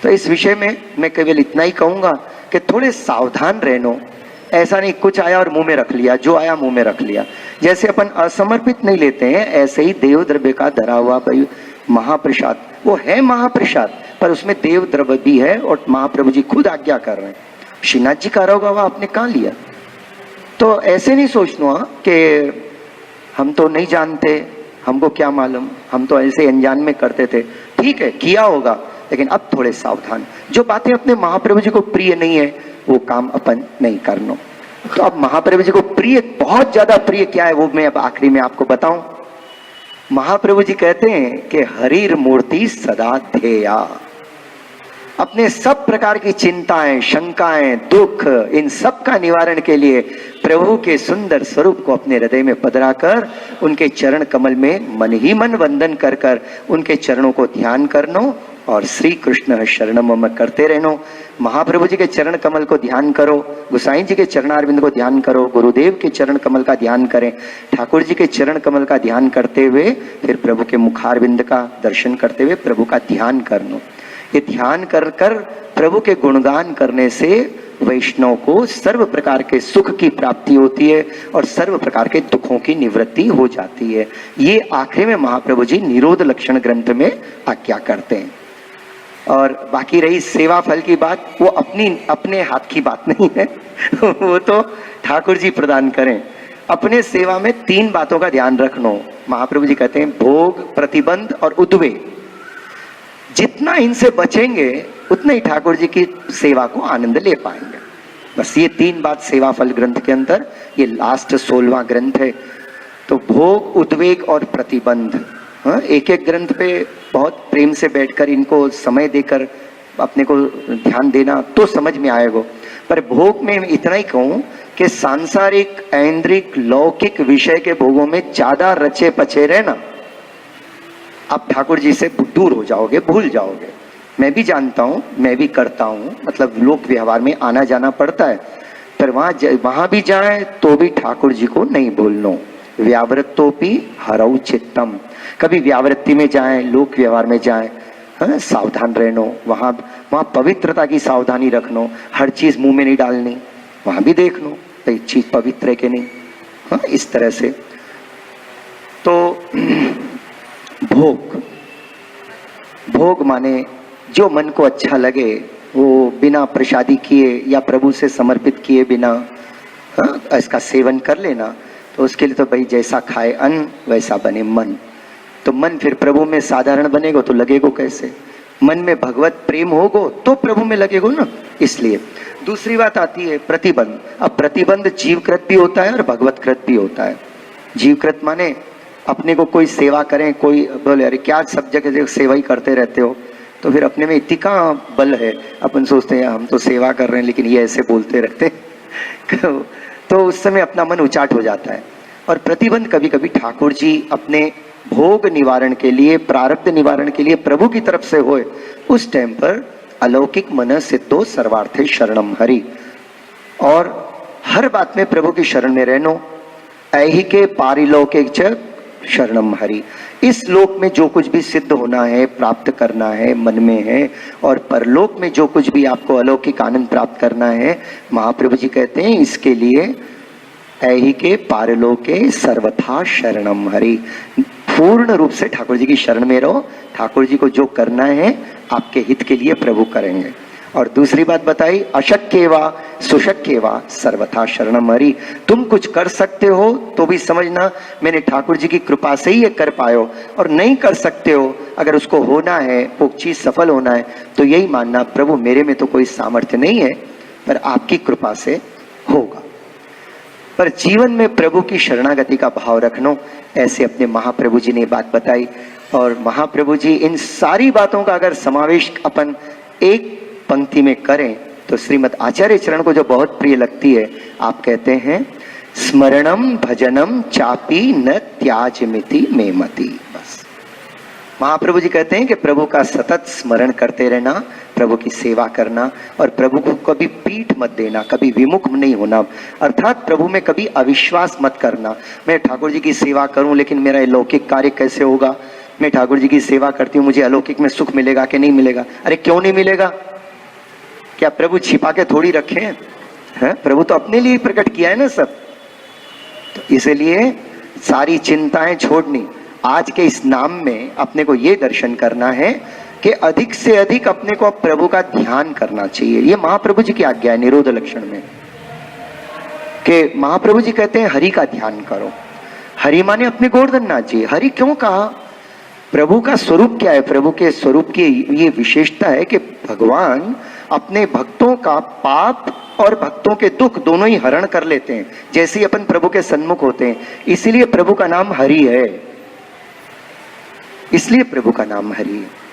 तो इस विषय में मैं केवल इतना ही कहूंगा कि थोड़े सावधान रहनो। ऐसा नहीं कुछ आया और मुंह में रख लिया, जो आया मुंह में रख लिया। जैसे अपन असमर्पित नहीं लेते हैं, ऐसे ही देव द्रव्य का धरा हुआ भाई महाप्रसाद, वो है महाप्रसाद पर उसमें देव द्रव्य भी है और महाप्रभु जी खुद आज्ञा कर रहे हैं। श्रीनाथ जी का होगा वह आपने कहाँ लिया? तो ऐसे नहीं सोचना कि हम तो नहीं जानते, हमको क्या मालूम, हम तो ऐसे अनजान में करते थे। ठीक है किया होगा, लेकिन अब थोड़े सावधान। जो बातें अपने महाप्रभु जी को प्रिय नहीं है वो काम अपन नहीं करना। तो अब महाप्रभु जी को प्रिय, बहुत ज्यादा प्रिय क्या है वो मैं अब आखिरी में आपको बताऊं। महाप्रभु जी कहते हैं कि हरिर मूर्ति सदा ध्येया। अपने सब प्रकार की चिंताएं, शंकाएं, दुख, इन सब का निवारण के लिए प्रभु के सुंदर स्वरूप को अपने हृदय में पधरा कर उनके चरण कमल में मन ही मन वंदन कर कर उनके चरणों को ध्यान करनो और श्री कृष्ण शरणम मम करते रहनो। महाप्रभु जी के चरण कमल को ध्यान करो, गोसाई जी के चरणारविंद को ध्यान करो, गुरुदेव के चरण कमल का ध्यान करें, ठाकुर जी के चरण कमल का ध्यान करते हुए फिर प्रभु के मुखारविंद का दर्शन करते हुए प्रभु का ध्यान करनो। ये ध्यान कर कर प्रभु के गुणगान करने से वैष्णव को सर्व प्रकार के सुख की प्राप्ति होती है और सर्व प्रकार के दुखों की निवृत्ति हो जाती है। ये आखिरी में महाप्रभु जी निरोध लक्षण ग्रंथ में आज्ञा करते हैं। और बाकी रही सेवा फल की बात, वो अपने हाथ की बात नहीं है वो तो ठाकुर जी प्रदान करें। अपने सेवा में 3 बातों का ध्यान रखना। महाप्रभु जी कहते हैं भोग, प्रतिबंध और उद्वेग। जितना इनसे बचेंगे उतना ही ठाकुर जी की सेवा को आनंद ले पाएंगे। बस ये 3 बात सेवा फल ग्रंथ के अंदर, ये लास्ट 16वां ग्रंथ है। तो भोग, उद्वेग और प्रतिबंध, हाँ, एक एक ग्रंथ पे बहुत प्रेम से बैठकर इनको समय देकर अपने को ध्यान देना तो समझ में आएगा। पर भोग में इतना ही कहूं कि सांसारिक, ऐन्द्रिक, लौकिक विषय के भोगों में ज्यादा रचे पचे रहना, आप ठाकुर जी से दूर हो जाओगे, भूल जाओगे। मैं भी जानता हूं, मैं भी करता हूं, मतलब लोक व्यवहार में आना जाना पड़ता है, पर वहां भी जाए तो भी ठाकुर जी को नहीं भूलना। व्यावृत्तोपि हरौ चित्तम, कभी व्यावृत्ति में जाए, लोक व्यवहार में जाए, हाँ, सावधान रहना। वहां पवित्रता की सावधानी रखना, हर चीज मुंह में नहीं डालनी, वहां भी देखना भाई चीज पवित्र है कि नहीं, हाँ, इस तरह से। तो भोग माने जो मन को अच्छा लगे वो बिना प्रसादी किए या प्रभु से समर्पित किए बिना, हाँ, इसका सेवन कर लेना। तो उसके लिए तो भाई जैसा खाए अन्न वैसा बने मन। तो मन फिर प्रभु में साधारण बनेगा तो लगेगा कैसे? मन में भगवत प्रेम होगो तो प्रभु में लगेगा ना। इसलिए दूसरी बात आती है प्रतिबंध। अब प्रतिबंध जीवकृत भी होता है और भगवतकृत भी होता है। जीवकृत माने अपने को कोई सेवा करें, कोई बोले अरे क्या सब जगह सेवा ही करते रहते हो, तो फिर अपने में इतनी कहाँ बल है। अपन सोचते हैं हम तो सेवा कर रहे हैं लेकिन ये ऐसे बोलते रहते तो उस समय अपना मन उचाट हो जाता है। और प्रतिबंध कभी कभी ठाकुर जी अपने भोग निवारण के लिए, प्रारब्ध निवारण के लिए प्रभु की तरफ से होए, उस टाइम पर अलौकिक मन सिद्धो सर्वार्थे शरणम हरि। और हर बात में प्रभु की शरण में रहनो। ऐहिके पारिलौकिक च शरणम हरि। इस लोक में जो कुछ भी सिद्ध होना है, प्राप्त करना है, मन में है, और परलोक में जो कुछ भी आपको अलौकिक आनंद प्राप्त करना है, महाप्रभु जी कहते हैं इसके लिए ऐहिके पारलोके सर्वथा शरणम हरि। पूर्ण रूप से ठाकुर जी की शरण में रहो। ठाकुर जी को जो करना है आपके हित के लिए प्रभु करेंगे। और दूसरी बात बताई, अशक्यवा सुशक्यवा सर्वथा शरणम हरि। तुम कुछ कर सकते हो तो भी समझना मैंने ठाकुर जी की कृपा से ही ये कर पायो, और नहीं कर सकते हो, अगर उसको होना है, वो चीज सफल होना है, तो यही मानना प्रभु मेरे में तो कोई सामर्थ्य नहीं है, पर आपकी कृपा से होगा। पर जीवन में प्रभु की शरणागति का भाव रखनो, ऐसे अपने महाप्रभु जी ने बात बताई। और महाप्रभु जी इन सारी बातों का अगर समावेश अपन एक पंक्ति में करें तो श्रीमद् आचार्य चरण को जो बहुत प्रिय लगती है, आप कहते हैं स्मरणम भजनम चापी न त्याजमिति में मति। बस महाप्रभु जी कहते हैं कि प्रभु का सतत स्मरण करते रहना, प्रभु की सेवा करना, और प्रभु को कभी पीठ मत देना, कभी विमुख नहीं होना, अर्थात प्रभु में कभी अविश्वास मत करना। मैं ठाकुर जी की सेवा करूं लेकिन मेरा लौकिक कार्य कैसे होगा? मैं ठाकुर जी की सेवा करती हूँ, मुझे अलौकिक में सुख मिलेगा कि नहीं मिलेगा? अरे क्यों नहीं मिलेगा? क्या प्रभु छिपा के थोड़ी रखे हैं? प्रभु तो अपने लिए प्रकट किया है ना सब। तो इसलिए सारी चिंताएं छोड़नी। आज के इस नाम में अपने को ये दर्शन करना है कि अधिक से अधिक अपने को प्रभु का ध्यान करना चाहिए। ये महाप्रभु जी की आज्ञा है निरोध लक्षण में, कि महाप्रभु जी कहते हैं हरि का ध्यान करो। हरि माने अपने गोवर्धन नाथ जी। हरि क्यों कहा? प्रभु का स्वरूप क्या है? प्रभु के स्वरूप की ये विशेषता है कि भगवान अपने भक्तों का पाप और भक्तों के दुख दोनों ही हरण कर लेते हैं, जैसे ही अपन प्रभु के सन्मुख होते हैं। इसीलिए प्रभु का नाम हरि है, इसलिए प्रभु का नाम हरि है।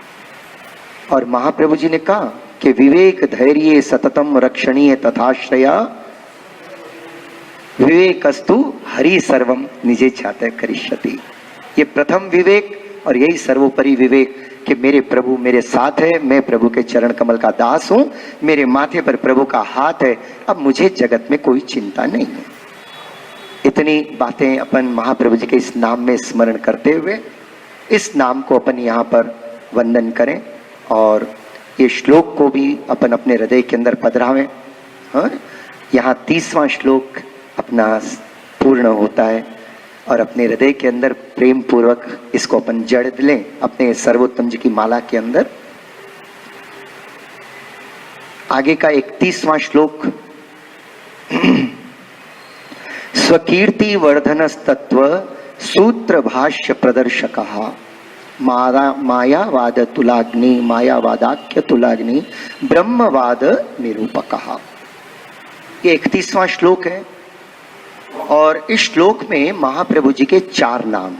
और महाप्रभु जी ने कहा कि विवेक धैर्य सततम रक्षणीय तथाश्रया विवेकस्तु हरि सर्वम निजे छाते करिष्यति। ये प्रथम विवेक और यही सर्वोपरि विवेक कि मेरे प्रभु मेरे साथ है, मैं प्रभु के चरण कमल का दास हूं, मेरे माथे पर प्रभु का हाथ है, अब मुझे जगत में कोई चिंता नहीं है। इतनी बातें अपन महाप्रभु जी के इस नाम में स्मरण करते हुए इस नाम को अपन यहाँ पर वंदन करें। और ये श्लोक को भी अपन अपने हृदय के अंदर पधरावें। हाँ, यहाँ 30वां श्लोक अपना पूर्ण होता है और अपने हृदय के अंदर प्रेम पूर्वक इसको अपन जड़ लें अपने सर्वोत्तम जी की माला के अंदर। आगे का 31वां श्लोक, स्वकीर्ति वर्धनस्तत्व सूत्र भाष्य प्रदर्शक मायावाद तुलाग्नि मायावादाख्य तुलाग्नि ब्रह्मवाद निरूपक। ये 31वां श्लोक है और इस श्लोक में महाप्रभु जी के 4 नाम,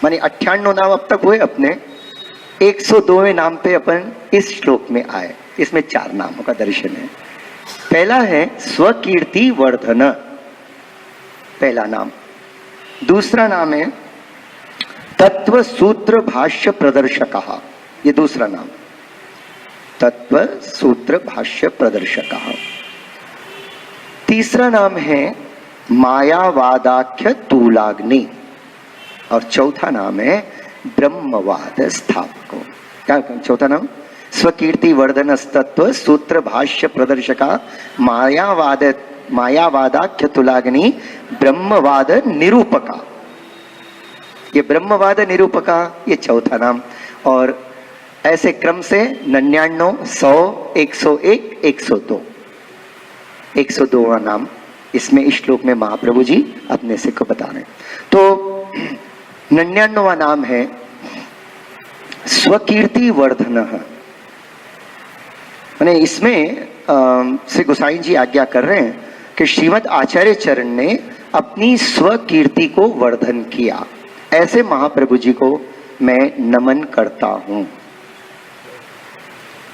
माने 98 नाम अब तक हुए अपने, 102वें नाम पे अपन इस श्लोक में आए। इसमें 4 नामों का दर्शन है। पहला है स्वकीर्ति वर्धन, पहला नाम। दूसरा नाम है तत्व सूत्र भाष्य प्रदर्शक, ये दूसरा नाम, तत्व सूत्र भाष्य प्रदर्शक। तीसरा नाम है मायावादाख्य तूलाग्नि और चौथा नाम है ब्रह्मवाद स्थापको। क्या चौथा नाम? स्वकीर्ति वर्धन तत्व सूत्र भाष्य प्रदर्शका मायावादाख्य तुलाग्नि ब्रह्मवाद निरूपका। ये ब्रह्मवाद निरूपका ये चौथा नाम। और ऐसे क्रम से 99, 100, 101, 102, 102वां नाम इसमें इस श्लोक में महाप्रभु जी अपने से को बता रहे हैं। तो 99वां नाम है स्वकीर्ति वर्धन। माने इसमें श्री गोसाई जी आज्ञा कर रहे हैं कि श्रीमद् आचार्य चरण ने अपनी स्वकीर्ति को वर्धन किया, ऐसे महाप्रभु जी को मैं नमन करता हूं।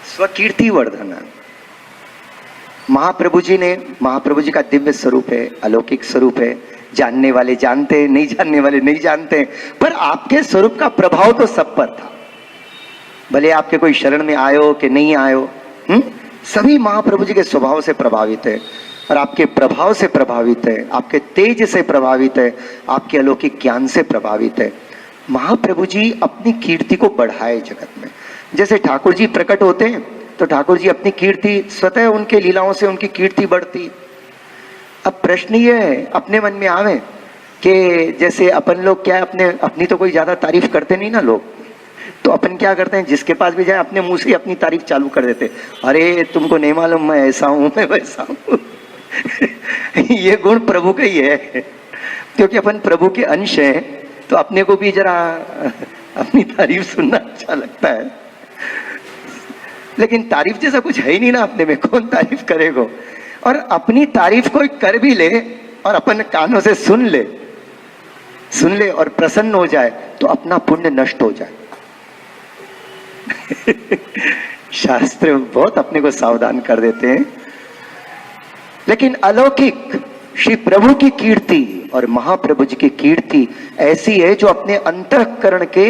स्वकीर्ति वर्धन महाप्रभु जी ने, महाप्रभु जी का दिव्य स्वरूप है, अलौकिक स्वरूप है। जानने वाले जानते हैं, नहीं जानने वाले नहीं जानते, पर आपके स्वरूप का प्रभाव तो सब पर था। भले आपके कोई शरण में आयो कि नहीं आयो, सभी महाप्रभु जी के स्वभाव से प्रभावित है और आपके प्रभाव से प्रभावित है, आपके तेज से प्रभावित है, आपके अलौकिक ज्ञान से प्रभावित है। महाप्रभु जी अपनी कीर्ति को बढ़ाए जगत में। जैसे ठाकुर जी प्रकट होते हैं तो ठाकुर जी अपनी कीर्ति, स्वतः उनके लीलाओं से उनकी कीर्ति बढ़ती। अब प्रश्न ये है अपने मन में आवे कि जैसे अपन लोग क्या है, अपनी तो कोई ज्यादा तारीफ करते नहीं ना लोग, तो अपन क्या करते हैं, जिसके पास भी जाए अपने मुंह से अपनी तारीफ चालू कर देते। अरे तुमको नहीं मालूम मैं ऐसा हूं, मैं वैसा हूं। ये गुण प्रभु का ही है, क्योंकि अपन प्रभु के अंश हैं, तो अपने को भी जरा अपनी तारीफ सुनना अच्छा लगता है। लेकिन तारीफ जैसा कुछ है ही नहीं ना अपने में, कौन तारीफ करेगा। और अपनी तारीफ कोई कर भी ले और अपन कानों से सुन ले और प्रसन्न हो जाए तो अपना पुण्य नष्ट हो जाए। शास्त्र बहुत अपने को सावधान कर देते हैं। लेकिन अलौकिक श्री प्रभु की कीर्ति और महाप्रभु जी की कीर्ति ऐसी है जो अपने अंतःकरण के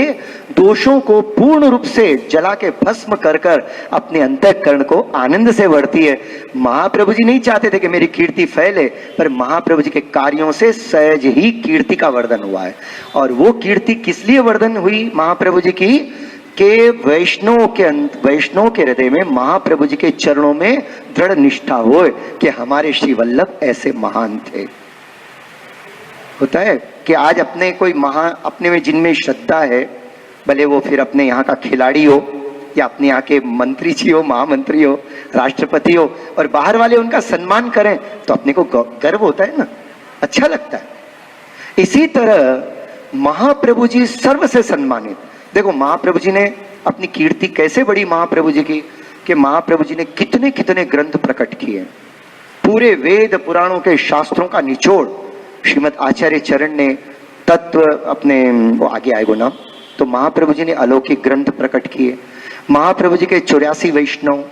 दोषों को पूर्ण रूप से जला के भस्म कर कर अपने अंतःकरण को आनंद से भरती है। महाप्रभु जी नहीं चाहते थे कि मेरी कीर्ति फैले, पर महाप्रभु जी के कार्यों से सहज ही कीर्ति का वर्धन हुआ है। और वो कीर्ति किस लिए वर्धन हुई महाप्रभु जी की, के वैष्णव के हृदय में महाप्रभु जी के चरणों में दृढ़ निष्ठा हो कि हमारे श्री वल्लभ ऐसे महान थे। होता है कि आज अपने में जिनमें श्रद्धा है, भले वो फिर अपने यहाँ का खिलाड़ी हो या अपने यहाँ के मंत्री जी हो, महामंत्री हो, राष्ट्रपति हो, और बाहर वाले उनका सम्मान करें तो अपने को गर्व होता है ना, अच्छा लगता है। इसी तरह महाप्रभु जी सर्व से सम्मानित। देखो महाप्रभु जी ने अपनी कीर्ति कैसे बढ़ी महाप्रभु जी की, कि महाप्रभु जी ने कितने कितने ग्रंथ प्रकट किए। पूरे वेद पुराणों के शास्त्रों का निचोड़ श्रीमद् आचार्य चरण ने तत्व अपने वो आगे आएगो नाम, तो महाप्रभु जी ने अलौकिक ग्रंथ प्रकट किए। महाप्रभु जी के 84 वैष्णव,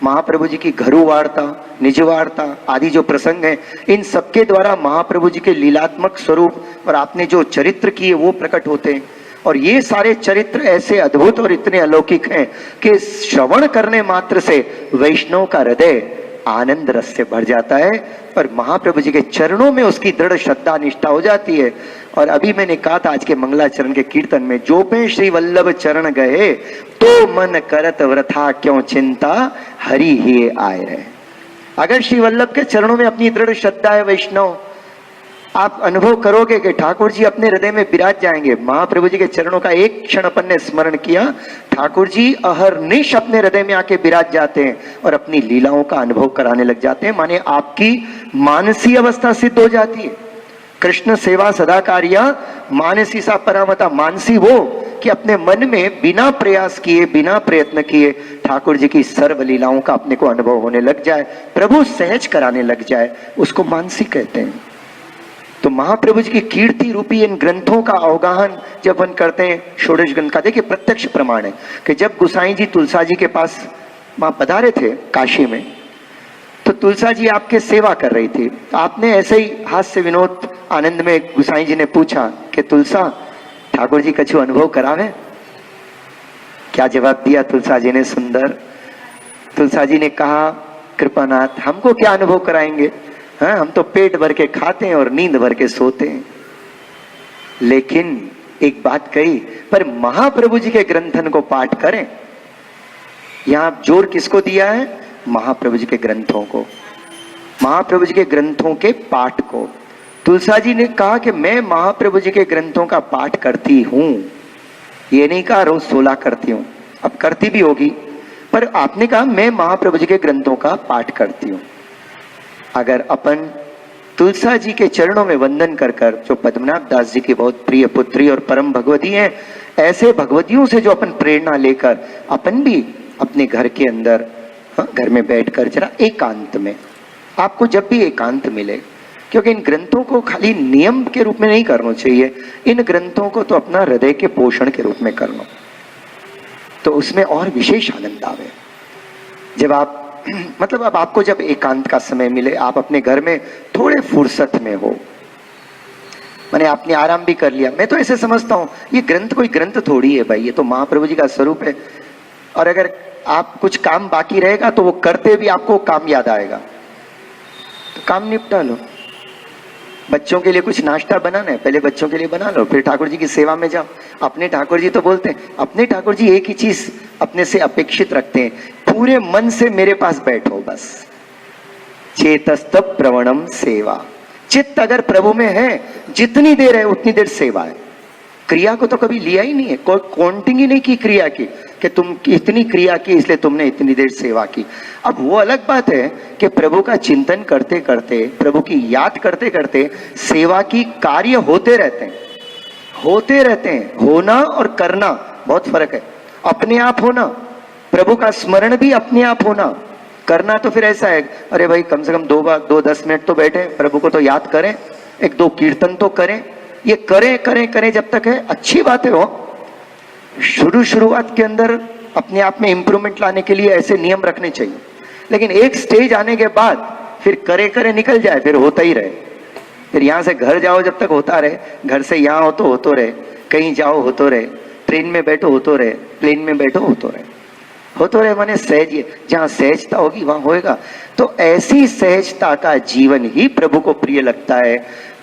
महाप्रभु जी की घरु वार्ता, निज वार्ता आदि जो प्रसंग हैं, इन सबके द्वारा महाप्रभु जी के लीलात्मक स्वरूप और आपने जो चरित्र किए वो प्रकट होते हैं। और ये सारे चरित्र ऐसे अद्भुत और इतने अलौकिक हैं कि श्रवण करने मात्र से वैष्णव का हृदय आनंद रस से भर जाता है और महाप्रभु जी के चरणों में उसकी दृढ़ श्रद्धा निष्ठा हो जाती है। और अभी मैंने कहा था आज के मंगलाचरण के कीर्तन में, जो पे श्री वल्लभ चरण गए तो मन करत वृथा क्यों चिंता, हरि ही आए रहे। अगर श्री वल्लभ के चरणों में अपनी दृढ़ श्रद्धा है वैष्णव, आप अनुभव करोगे कि ठाकुर जी अपने हृदय में विराज जाएंगे। महाप्रभु जी के चरणों का एक क्षण अपन ने स्मरण किया, ठाकुर जी अहरनिश अपने हृदय में आके विराज जाते हैं और अपनी लीलाओं का अनुभव कराने लग जाते हैं। माने आपकी मानसी अवस्था सिद्ध हो जाती है। कृष्ण सेवा सदा कार्या मानसी सा परामता। मानसी वो कि अपने मन में बिना प्रयास किए, बिना प्रयत्न किए ठाकुर जी की सर्व लीलाओं का अपने को अनुभव होने लग जाए, प्रभु सहज कराने लग जाए, उसको मानसी कहते हैं। तो महाप्रभु जी की कीर्ति रूपी इन ग्रंथों का अवगाहन जब अपन करते हैं, षोडश ग्रंथ का, देखिए प्रत्यक्ष प्रमाण है कि जब गुसाई जी तुलसा जी के पास वहां पधारे थे काशी में, तो तुलसा जी आपके सेवा कर रही थी। आपने ऐसे ही हास्य विनोद आनंद में गुसाई जी ने पूछा कि तुलसा ठाकुर जी कछु अनुभव करावे। क्या जवाब दिया तुलसा जी ने? सुंदर। तुलसा जी ने कहा, कृपानाथ हमको क्या अनुभव कराएंगे, हाँ हम तो पेट भर के खाते हैं और नींद भर के सोते हैं। लेकिन एक बात कही, पर महाप्रभु जी के ग्रंथन को पाठ करें। यहां जोर किसको दिया है? महाप्रभु जी के ग्रंथों को, महाप्रभु जी के ग्रंथों के पाठ को। तुलसा जी ने कहा कि मैं महाप्रभु जी के ग्रंथों का पाठ करती हूं, ये नहीं कहा रोज 16 करती हूं, अब करती भी होगी, पर आपने कहा मैं महाप्रभु जी के ग्रंथों का पाठ करती हूं। अगर अपन तुलसा जी के चरणों में वंदन कर कर, जो पद्मनाभ दास जी की बहुत प्रिय पुत्री और परम भगवती हैं, ऐसे भगवतियों से जो अपन प्रेरणा लेकर अपन भी अपने घर के अंदर, घर में बैठकर जरा एकांत में, आपको जब भी एकांत मिले, क्योंकि इन ग्रंथों को खाली नियम के रूप में नहीं करना चाहिए, इन ग्रंथों को तो अपना हृदय के पोषण के रूप में करना, तो उसमें और विशेष आनंद आवे। जब आप मतलब अब आपको जब एकांत का समय मिले, आप अपने घर में थोड़े फुर्सत में हो, मैंने आपने आराम भी कर लिया। मैं तो ऐसे समझता हूं ये ग्रंथ कोई ग्रंथ थोड़ी है भाई, ये तो महाप्रभु जी का स्वरूप है। और अगर आप कुछ काम बाकी रहेगा तो वो करते भी आपको काम याद आएगा, तो काम निपटा लो। बच्चों के लिए कुछ नाश्ता बनाना है, पहले बच्चों के लिए बना लो, फिर ठाकुर जी की सेवा में जाओ। अपने ठाकुर जी तो बोलते हैं, अपने ठाकुर जी एक ही चीज अपने से अपेक्षित रखते हैं, पूरे मन से मेरे पास बैठो बस। चेतस्तव प्रवणम सेवा। चित्त अगर प्रभु में है, जितनी देर है उतनी देर सेवा है। क्रिया को तो कभी लिया ही नहीं है, कोई काउंटिंग ही नहीं की क्रिया की कि तुम इतनी क्रिया की इसलिए तुमने इतनी देर सेवा की। अब वो अलग बात है कि प्रभु का चिंतन करते करते, प्रभु की याद करते करते सेवा की कार्य होते रहते हैं, होते रहते हैं। होना और करना बहुत फर्क है। अपने आप होना, प्रभु का स्मरण भी अपने आप होना। करना तो फिर ऐसा है, अरे भाई कम से कम 2-10 मिनट तो बैठे, प्रभु को तो याद करें, 1-2 कीर्तन तो करें। ये करें करें करें जब तक है अच्छी बात है। हो शुरुआत के अंदर अपने आप में इंप्रूवमेंट लाने के लिए ऐसे नियम रखने चाहिए, लेकिन एक स्टेज आने के बाद फिर करे करे निकल जाए, फिर होता ही रहे। फिर यहां से घर जाओ जब तक होता रहे, घर से यहां हो तो होतो रहे, कहीं जाओ होतो रहे, ट्रेन में बैठो होतो रहे, प्लेन में बैठो होतो रहे, होतो रहे। माने सहज, जहां सहजता होगी वहां होएगा। तो ऐसी सहजता का जीवन ही प्रभु को प्रिय लगता है।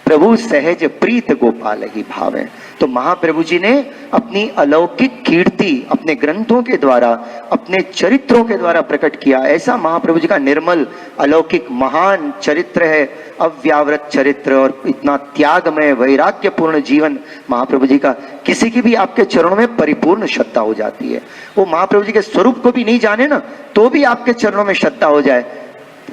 प्रभु सहज प्रीत गोपाल ही भाव है। तो महाप्रभु जी ने अपनी अलौकिक कीर्ति अपने ग्रंथों के द्वारा, अपने चरित्रों के द्वारा प्रकट किया। ऐसा महाप्रभु जी का निर्मल अलौकिक महान चरित्र है, अव्यावृत चरित्र, और इतना त्यागमय वैराग्यपूर्ण जीवन महाप्रभु जी का। किसी की भी आपके चरणों में परिपूर्ण श्रद्धा हो जाती है। वो महाप्रभु जी के स्वरूप को भी नहीं जाने ना, तो भी आपके चरणों में श्रद्धा हो जाए।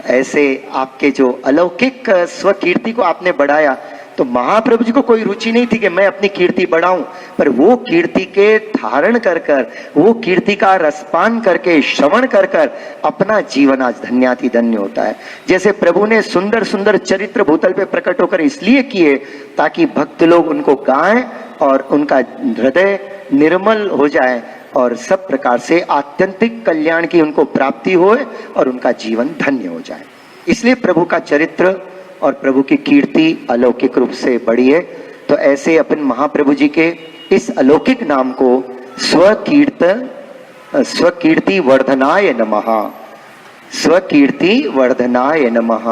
ऐसे आपके जो अलौकिक स्वकीर्ति को आपने बढ़ाया, तो महाप्रभु जी को कोई रुचि नहीं थी कि मैं अपनी कीर्ति बढ़ाऊं, पर वो कीर्ति के धारण कर कर, वो कीर्ति का रसपान करके, श्रवण कर कर अपना जीवन आज धन्याति धन्य होता है। जैसे प्रभु ने सुंदर सुंदर चरित्र भूतल पे प्रकट होकर इसलिए किए ताकि भक्त लोग उनको गाएं और उनका हृदय निर्मल हो जाए और सब प्रकार से आत्यंतिक कल्याण की उनको प्राप्ति होए और उनका जीवन धन्य हो जाए। इसलिए प्रभु का चरित्र और प्रभु की कीर्ति अलौकिक रूप से बढ़ी है। तो ऐसे अपन महाप्रभु जी के इस अलौकिक नाम को स्वकीर्ति वर्धनाय नमः, स्वकीर्ति वर्धनाय नमः,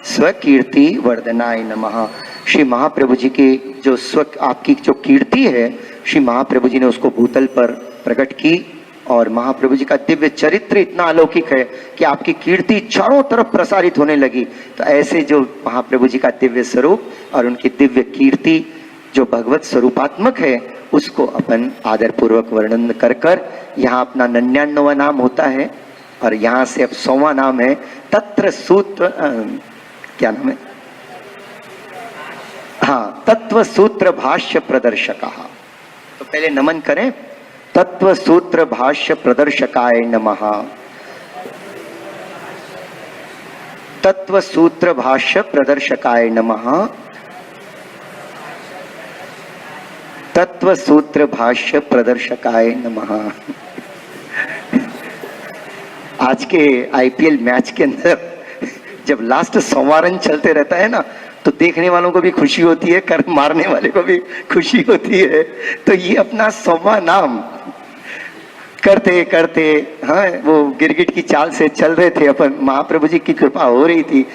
स्वकीर्ति वर्धनाय नमः। श्री महाप्रभु जी की जो आपकी जो कीर्ति है, श्री महाप्रभु जी ने उसको भूतल पर प्रकट की और महाप्रभु जी का दिव्य चरित्र इतना अलौकिक है कि आपकी कीर्ति चारों तरफ प्रसारित होने लगी। तो ऐसे जो महाप्रभु जी का दिव्य स्वरूप और उनकी दिव्य कीर्ति जो भगवत स्वरूपात्मक है, उसको अपन आदर पूर्वक वर्णन कर कर यहाँ अपना 99वां नाम होता है और यहाँ से अब 100वां नाम है तत्र सूत्र, क्या नाम है? हाँ, तत्व सूत्र भाष्य प्रदर्शक। तो पहले नमन करें, तत्व सूत्र भाष्य प्रदर्शकाय नमः। तत्व सूत्र भाष्य प्रदर्शकाय नमः। तत्व सूत्र भाष्य प्रदर्शकाय नमः। आज के आईपीएल मैच के अंदर जब लास्ट 100वां रन चलते रहता है ना, तो देखने वालों को भी खुशी होती है, कर मारने वाले को भी खुशी होती है। तो ये अपना 100वां नाम करते करते, हाँ, वो गिरगिट की चाल से चल रहे थे अपन, महाप्रभु जी की कृपा हो रही थी,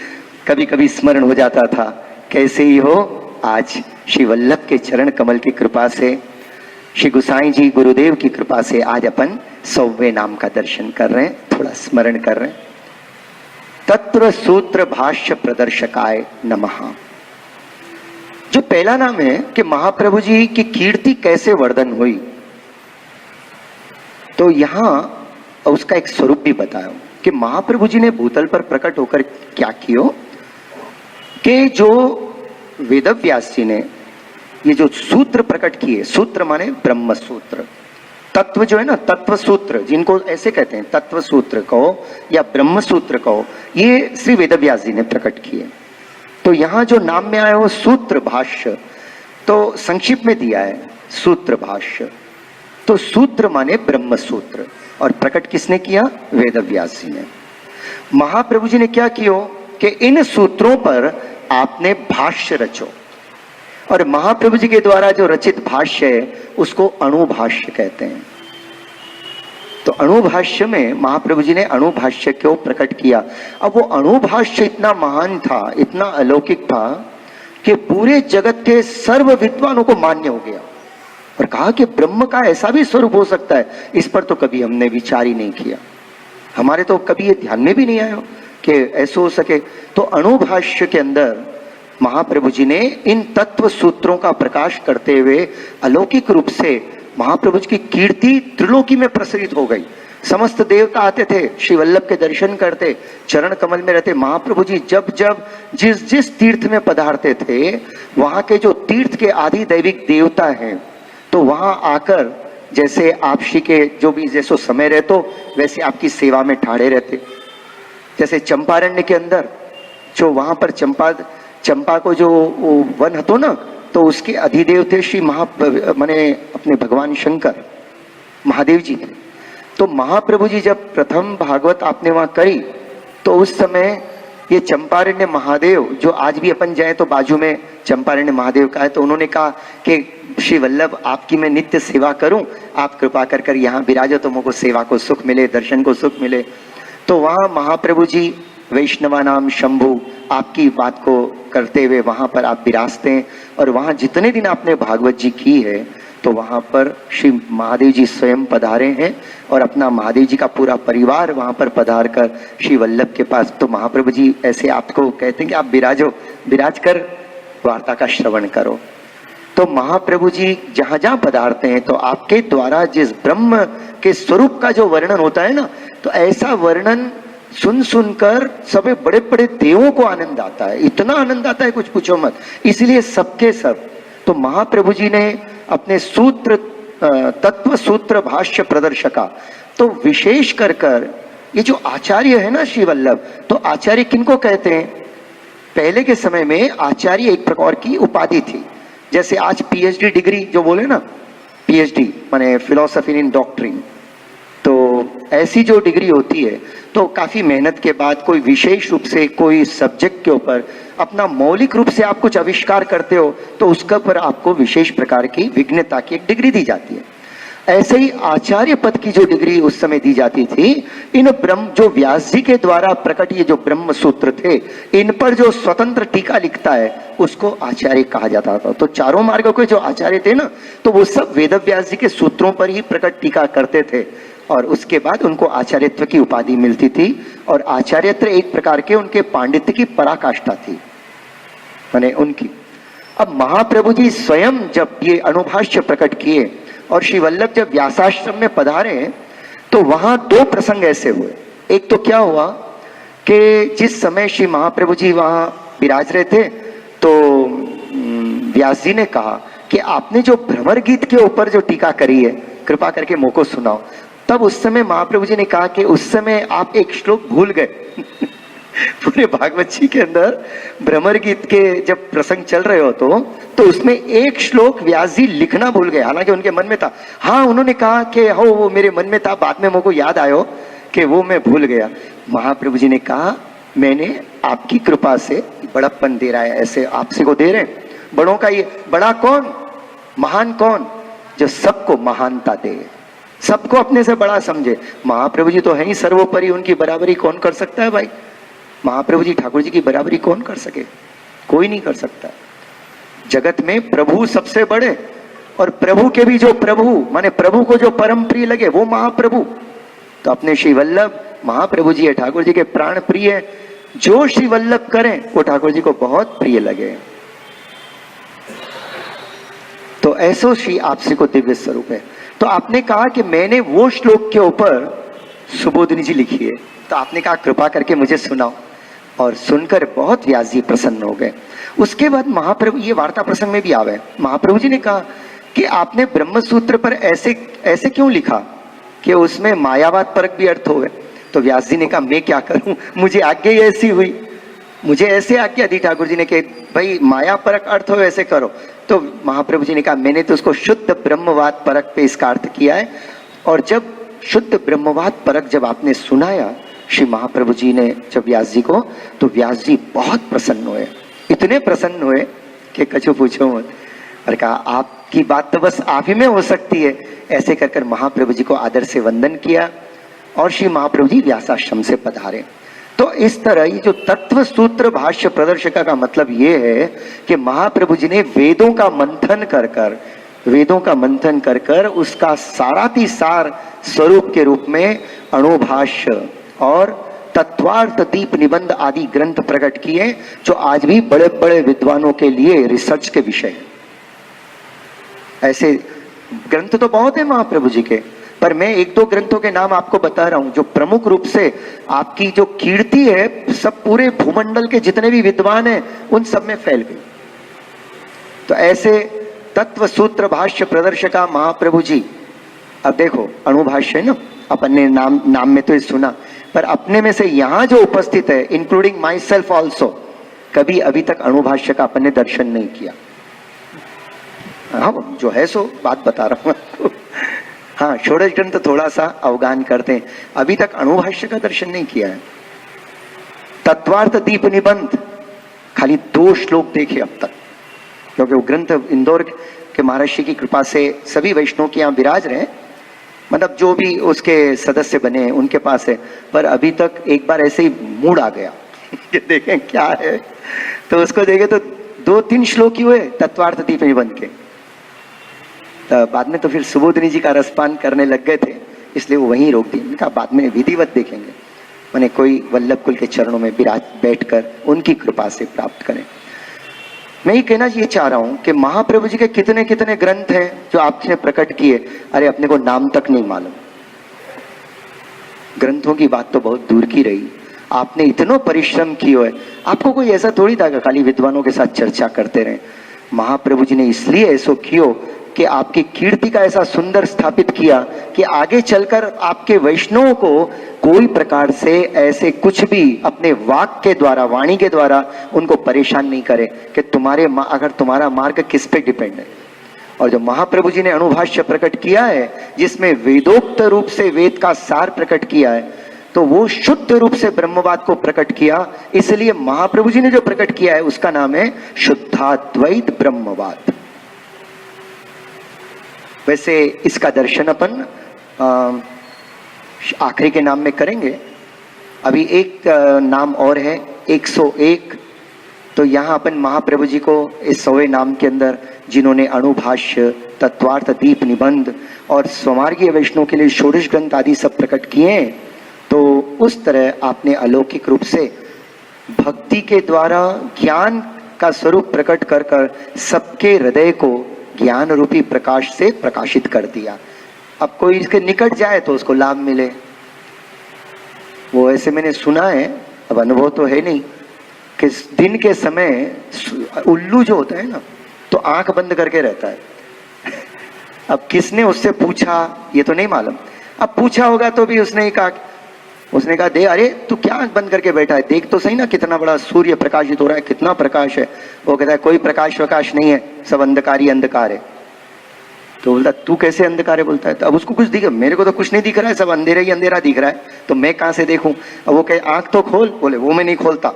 कभी कभी स्मरण हो जाता था। कैसे ही हो, आज श्री वल्लभ के चरण कमल की कृपा से, श्री गुसाई जी गुरुदेव की कृपा से आज अपन 100वें नाम का दर्शन कर रहे हैं, थोड़ा स्मरण कर रहे हैं। तत्व सूत्र भाष्य प्रदर्शकाय नमः। जो पहला नाम है कि महाप्रभु जी की कीर्ति कैसे वर्धन हुई, तो यहां उसका एक स्वरूप भी बताया कि महाप्रभु जी ने भूतल पर प्रकट होकर क्या किया कि जो वेदव्यास जी ने ये जो सूत्र प्रकट किए, सूत्र माने ब्रह्म सूत्र, तत्व जो है ना, तत्व सूत्र जिनको ऐसे कहते हैं, तत्व सूत्र कहो या ब्रह्म सूत्र कहो, ये श्री वेदव्यास जी ने प्रकट किए। तो यहाँ जो नाम में आया वो सूत्र भाष्य, तो संक्षिप्त में दिया है सूत्र भाष्य। तो सूत्र माने ब्रह्म सूत्र, और प्रकट किसने किया? वेदव्यास जी ने। महाप्रभु जी ने क्या किया कि इन सूत्रों पर आपने भाष्य रचो, और महाप्रभु जी के द्वारा जो रचित भाष्य है उसको अणुभाष्य कहते हैं। तो अणुभाष्य में महाप्रभु जी ने अणुभाष्य को प्रकट किया। अब वो अणुभाष्य इतना महान था, इतना अलौकिक था कि पूरे जगत के सर्व विद्वानों को मान्य हो गया, और कहा कि ब्रह्म का ऐसा भी स्वरूप हो सकता है। इस पर तो कभी हमने विचार ही नहीं किया, हमारे तो कभी ये ध्यान में भी नहीं आया कि ऐसा हो सके। तो अणुभाष्य के अंदर महाप्रभु जी ने इन तत्व सूत्रों का प्रकाश करते हुए अलौकिक रूप से महाप्रभु जी की कीर्ति त्रिलोकी में प्रसरित हो गई। समस्त देवता आते थे, श्री वल्लभ के दर्शन करते, चरण कमल में रहते। महाप्रभु जी जब जब जिस जिस तीर्थ में पधारते थे, वहां के जो तीर्थ के आदि दैविक देवता हैं, तो वहां आकर जैसे आप श्री के जो भी जैसो समय रहते वैसे आपकी सेवा में ठाड़े रहते। जैसे चंपारण्य के अंदर जो वहां पर चंपा को जो वन हतो ना, तो उसके अधिदेव थे श्री माने अपने भगवान शंकर महादेव जी थे। तो महाप्रभु जी जब प्रथम भागवत आपने वहां करी, तो उस समय ये चंपारण्य महादेव, जो आज भी अपन जाए तो बाजू में चंपारण्य महादेव का है, तो उन्होंने कहा कि श्री वल्लभ आपकी मैं नित्य सेवा करूं, आप कृपा कर कर यहाँ विराजो, तो मुझको सेवा को सुख मिले, दर्शन को सुख मिले। तो वहां महाप्रभु जी वैष्णवा नाम शंभु आपकी बात को करते हुए वहां पर आप विराजते हैं, और वहां जितने दिन आपने भागवत जी की है, तो वहां पर श्री महादेव जी स्वयं पधारे हैं, और अपना महादेव जी का पूरा परिवार वहां पर पधार कर श्री वल्लभ के पास। तो महाप्रभु जी ऐसे आपको कहते हैं कि आप विराजो, विराज कर वार्ता का श्रवण करो। तो महाप्रभु जी जहां जहां पधारते हैं, तो आपके द्वारा जिस ब्रह्म के स्वरूप का जो वर्णन होता है ना, तो ऐसा वर्णन सुन सुनकर सभी बड़े बड़े देवों को आनंद आता है, इतना आनंद आता है कुछ पूछो मत। इसलिए सबके सब तो महाप्रभु जी ने अपने सूत्र तत्व सूत्र भाष्य प्रदर्शका, तो विशेष कर कर ये जो आचार्य है ना श्री वल्लभ, तो आचार्य किनको कहते हैं? पहले के समय में आचार्य एक प्रकार की उपाधि थी। जैसे आज पीएचडी डिग्री जो बोले ना, पीएचडी माने फिलोसफी इन डॉक्ट्रिन, तो ऐसी जो डिग्री होती है, तो काफी मेहनत के बाद कोई विशेष रूप से कोई सब्जेक्ट के ऊपर अपना मौलिक रूप से आप कुछ आविष्कार करते हो, तो उसका पर आपको विशेष प्रकार की विज्ञता की एक डिग्री दी जाती है। ऐसे ही आचार्य पद की जो डिग्री उस समय दी जाती थी, इन ब्रह्म जो व्यास जी के द्वारा प्रकट ये जो ब्रह्म सूत्र थे, इन पर जो स्वतंत्र टीका लिखता है उसको आचार्य कहा जाता था। तो चारों मार्गों के जो आचार्य थे ना, तो वो सब वेद व्यास जी के सूत्रों पर ही प्रकट टीका करते थे और उसके बाद उनको आचार्यत्व की उपाधि मिलती थी। और आचार्यत्व एक प्रकार के उनके पांडित्य की पराकाष्ठा थी, माने उनकी। अब महाप्रभु जी स्वयं जब ये अणुभाष्य प्रकट किए और श्री वल्लभ जब व्यासाश्रम में पधारे, तो वहां दो प्रसंग ऐसे हुए। एक तो क्या हुआ कि जिस समय श्री महाप्रभु जी वहां विराज रहे थे, तो व्यास जी ने कहा कि आपने जो भ्रमर गीत के ऊपर जो टीका करी है, कृपा करके मुझको सुनाओ। तब उस समय महाप्रभु जी ने कहा कि उस समय आप एक श्लोक भूल गए। पूरे भागवत जी के अंदर भ्रमर गीत के जब प्रसंग चल रहे हो तो उसमें एक श्लोक व्यास जी लिखना भूल गए, हालांकि उनके मन में था। हाँ, उन्होंने कहा कि हो वो मेरे मन में था, बाद में मुझको याद आयो कि वो मैं भूल गया। महाप्रभु जी ने कहा मैंने आपकी कृपा से बड़प्पन दे रहा है, ऐसे आपसे को दे रहे हैं। बड़ों का ये बड़ा कौन, महान कौन, जो सबको महानता दे, सबको अपने से बड़ा समझे। महाप्रभु जी तो है ही सर्वोपरि, उनकी बराबरी कौन कर सकता है भाई? महाप्रभु जी ठाकुर जी की बराबरी कौन कर सके? कोई नहीं कर सकता। जगत में प्रभु सबसे बड़े, और प्रभु के भी जो प्रभु माने प्रभु को जो परम प्रिय लगे वो महाप्रभु। तो अपने श्री वल्लभ महाप्रभु जी है, ठाकुर जी के प्राण प्रिय, जो श्री वल्लभ करें वो ठाकुर जी को बहुत प्रिय लगे। तो ऐसो श्री आपसी को दिव्य स्वरूप है। तो आपने कहा कि मैंने वो श्लोक के ऊपर सुबोधिनी जी लिखी है, तो आपने कहा कृपा करके मुझे सुनाओ, और सुनकर बहुत व्यास जी प्रसन्न हो गए। उसके बाद महाप्रभु, ये वार्ता प्रसंग में भी आवे, महाप्रभु जी ने कहा कि आपने ब्रह्म सूत्र पर ऐसे ऐसे क्यों लिखा कि उसमें मायावाद परक भी अर्थ होवे। तो व्यास जी ने कहा मैं क्या करूं, मुझे आज्ञा ही ऐसी हुई, मुझे ऐसे आज्ञा दी ठाकुर जी ने कि भाई माया परक अर्थ हो ऐसे करो। तो महाप्रभु जी ने कहा मैंने तो उसको शुद्ध ब्रह्मवाद परक पे इसका अर्थ किया है। और जब शुद्ध ब्रह्मवाद परक जब आपने सुनाया श्री महाप्रभु जी ने जब व्यास जी को, तो व्यास जी बहुत प्रसन्न हुए, इतने प्रसन्न हुए कि कछु पूछो मत। और कहा आपकी बात तो बस आप ही में हो सकती है। ऐसे कर कर महाप्रभु जी को आदर से वंदन किया और श्री महाप्रभु जी व्यासाश्रम से पधारे। तो इस तरह ये जो तत्व सूत्र भाष्य प्रदर्शिका का मतलब ये है कि महाप्रभु जी ने वेदों का मंथन कर कर उसका सारातिसार स्वरूप के रूप में अणुभाष्य और तत्वार्थ दीप निबंध आदि ग्रंथ प्रकट किए, जो आज भी बड़े बड़े विद्वानों के लिए रिसर्च के विषय है। ऐसे ग्रंथ तो बहुत है महाप्रभु जी के, पर मैं एक दो ग्रंथों के नाम आपको बता रहा हूं जो प्रमुख रूप से आपकी जो कीर्ति है सब पूरे भूमंडल के जितने भी विद्वान हैं उन सब में फैल गई। तो ऐसे तत्व सूत्र भाष्य प्रदर्शका महाप्रभु जी, अब देखो अणुभाष्य है ना, अपन ने नाम में तो ये सुना, पर अपने में से यहां जो उपस्थित है इंक्लूडिंग माई सेल्फ ऑल्सो, कभी अभी तक अणुभाष्य का अपन ने दर्शन नहीं किया। हाँ, जो है सो बात बता रहा हूं आपको। हाँ, षोडश ग्रंथ थोड़ा सा अवगान करते हैं, अभी तक अणुभाष्य का दर्शन नहीं किया है। तत्वार्थ दीप निबंध खाली 2 श्लोक देखे अब तक, क्योंकि वो ग्रंथ इंदौर के महर्षि की कृपा से सभी वैष्णव के यहाँ विराज रहे, मतलब जो भी उसके सदस्य बने उनके पास है, पर अभी तक एक बार ऐसे ही मूड आ गया कि देखें क्या है, तो उसको देखे तो 2-3 श्लोक ही हुए तत्वार्थ दीप निबंध के। तो बाद में तो फिर सुबोधिनी जी का रसपान करने लग गए थे, इसलिए वो वहीं रोक दिए। कहा बाद में विधिवत देखेंगे, मैंने कोई वल्लभ कुल के चरणों में विराज बैठकर उनकी कृपा से प्राप्त करें। मैं ये कहना ये चाह रहा हूं कि महाप्रभु जी के कितने कितने ग्रंथ हैं जो आपने प्रकट किए, अरे अपने को नाम तक नहीं मालूम। ग्रंथों की बात तो बहुत दूर की रही, आपने इतना परिश्रम किया है। आपको कोई ऐसा थोड़ी था कि खाली विद्वानों के साथ चर्चा करते रहे। महाप्रभु जी ने इसलिए ऐसा कियो कि आपकी कीर्ति का ऐसा सुंदर स्थापित किया कि आगे चलकर आपके वैष्णवों को कोई प्रकार से ऐसे कुछ भी अपने वाक के द्वारा, वाणी के द्वारा उनको परेशान नहीं करे कि अगर तुम्हारा मार्ग किस पे डिपेंड है। और जो महाप्रभु जी ने अणुभाष्य प्रकट किया है जिसमें वेदोक्त रूप से वेद का सार प्रकट किया है, तो वो शुद्ध रूप से ब्रह्मवाद को प्रकट किया। इसलिए महाप्रभु जी ने जो प्रकट किया है उसका नाम है शुद्धाद्वैत ब्रह्मवाद। वैसे इसका दर्शन अपन आखिरी के नाम में करेंगे। अभी एक नाम और है 101। तो यहाँ अपन महाप्रभु जी को इस 100वें नाम के अंदर जिन्होंने अणुभाष्य, तत्वार्थ, दीप निबंध और स्वमार्गीय वैष्णव के लिए षोडश ग्रंथ आदि सब प्रकट किए हैं, तो उस तरह आपने अलौकिक रूप से भक्ति के द्वारा ज्ञान का स्वरूप प्रकट कर कर सबके हृदय को ज्ञान रूपी प्रकाश से प्रकाशित कर दिया। अब कोई इसके निकट जाए तो उसको लाभ मिले, वो ऐसे मैंने सुना है, अब अनुभव तो है नहीं, कि दिन के समय उल्लू जो होता है ना, तो आंख बंद करके रहता है। अब किसने उससे पूछा ये तो नहीं मालूम, अब पूछा होगा तो भी उसने कहा दे, अरे तू क्या आंख बंद करके बैठा है, देख तो सही ना कितना बड़ा सूर्य प्रकाशित हो रहा है, कितना प्रकाश है। वो कहता है कोई प्रकाश प्रकाश नहीं है, सब अंधकार ही अंधकार है। तो बोलता तू कैसे अंधकार है, बोलता है तो अब उसको कुछ दिख, मेरे को तो कुछ नहीं दिख रहा है, सब अंधेरा ही अंधेरा दिख रहा है, तो मैं कहां से देखूं। अब वो कहे आंख तो खोल, बोले वो मैं नहीं खोलता।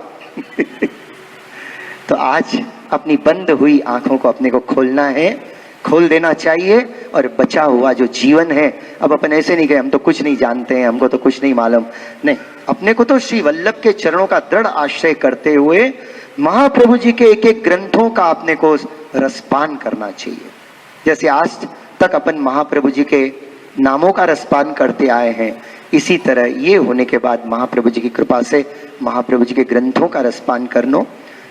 तो आज अपनी बंद हुई आंखों को अपने को खोलना है, खोल देना चाहिए, और बचा हुआ जो जीवन है, अब अपन ऐसे नहीं कहे हम तो कुछ नहीं जानते हैं, हमको तो कुछ नहीं मालूम, नहीं, अपने को तो श्री वल्लभ के चरणों का दृढ़ आश्रय करते हुए महाप्रभु जी के एक एक ग्रंथों का अपने को रसपान करना चाहिए। जैसे आज तक अपन महाप्रभु जी के नामों का रसपान करते आए हैं, इसी तरह ये होने के बाद महाप्रभु जी की कृपा से महाप्रभु जी के ग्रंथों का रसपान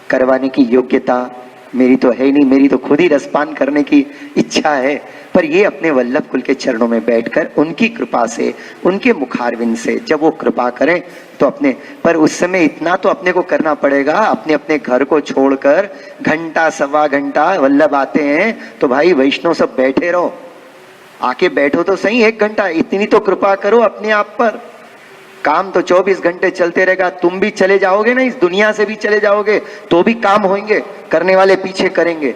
करवाने की योग्यता मेरी तो है ही नहीं, मेरी तो खुद ही रसपान करने की इच्छा है, पर ये अपने वल्लभ कुल के चरणों में बैठकर उनकी कृपा से, उनके मुखारविंद से जब वो कृपा करें तो अपने, पर उस समय इतना तो अपने को करना पड़ेगा, अपने अपने घर को छोड़कर घंटा सवा घंटा वल्लभ आते हैं तो भाई वैष्णव सब बैठे रहो, आके बैठो तो सही 1 घंटा, इतनी तो कृपा करो अपने आप पर। काम तो 24 घंटे चलते रहेगा, तुम भी चले जाओगे ना, इस दुनिया से भी चले जाओगे तो भी काम होंगे, करने वाले पीछे करेंगे,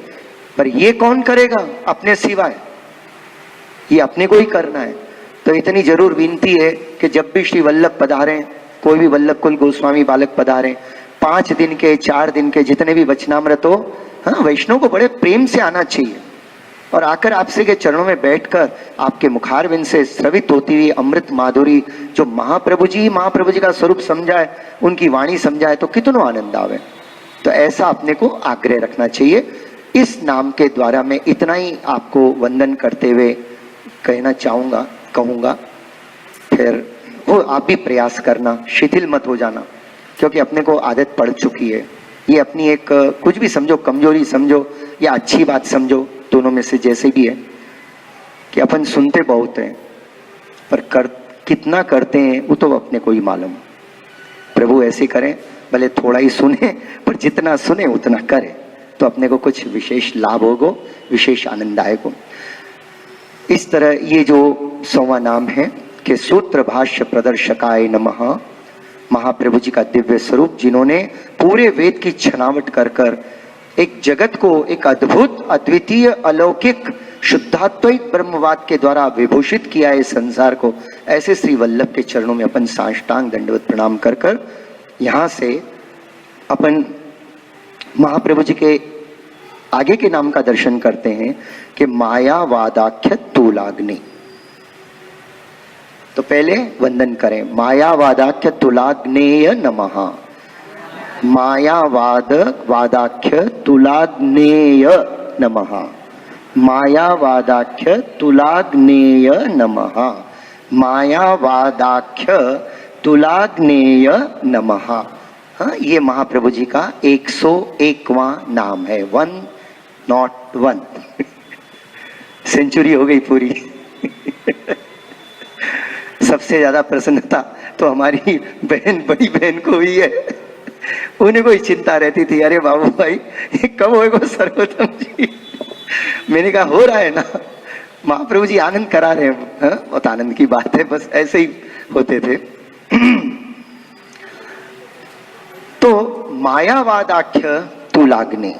पर ये कौन करेगा अपने सिवाय, ये अपने को ही करना है। तो इतनी जरूर विनती है कि जब भी श्री वल्लभ पधारें, कोई भी वल्लभ कुल गोस्वामी बालक पधारें, 5 दिन के 4 दिन के जितने भी वचनामृत हो, हाँ वैष्णव को बड़े प्रेम से आना चाहिए, और आकर आपसे के चरणों में बैठकर आपके मुखारविंद से स्रवित होती हुई अमृत माधुरी जो महाप्रभु जी का स्वरूप समझाए, उनकी वाणी समझाए तो कितना आनंद आवे। तो ऐसा अपने को आग्रह रखना चाहिए। इस नाम के द्वारा मैं इतना ही आपको वंदन करते हुए कहना कहूँगा, फिर वो आप भी प्रयास करना, शिथिल मत हो जाना, क्योंकि अपने को आदत पड़ चुकी है। ये अपनी एक कुछ भी समझो, कमजोरी समझो या अच्छी बात समझो, दोनों में से जैसे भी है, कि अपन सुनते बहुत हैं पर कितना करते हैं वो तो अपने को ही मालूम। प्रभु ऐसे करें, भले थोड़ा ही सुने पर जितना सुने उतना करें, तो अपने को कुछ विशेष लाभ होगो, विशेष आनंदायक हो। इस तरह ये जो 100वां नाम है कि सूत्र भाष्य प्रदर्शकाय नमः, महाप्रभु जी का दिव्य स्वरूप जिन्होंने पूरे वेद की छनावट कर कर एक जगत को एक अद्भुत अद्वितीय अलौकिक शुद्धात्विक ब्रह्मवाद के द्वारा विभूषित किया है संसार को, ऐसे श्री वल्लभ के चरणों में अपन साष्टांग दंडवत प्रणाम कर कर यहाँ से अपन महाप्रभु जी के आगे के नाम का दर्शन करते हैं कि मायावादाख्य तुलाग्नि। तो पहले वंदन करें, मायावादाख्य तुलाग्नेय नमः, मायावादाख्य तुलाग्नेय नमः, मायावादाख्य तुलाग्नेय नमः, मायावादाख्य तुलाग्नेय नमः। हाँ, ये महाप्रभु जी का 101वां नाम है, 101। सेंचुरी हो गई पूरी। सबसे ज्यादा प्रसन्नता तो हमारी बहन, बड़ी बहन को हुई है। उन्हें कोई चिंता रहती थी, अरे बाबू भाई ये कब होएगा सर्वोत्तम जी। मैंने कहा हो रहा है ना, महाप्रभु जी आनंद करा रहे हैं। बहुत आनंद की बात है, बस ऐसे ही होते थे। तो मायावादाख्य तुलाग्नि,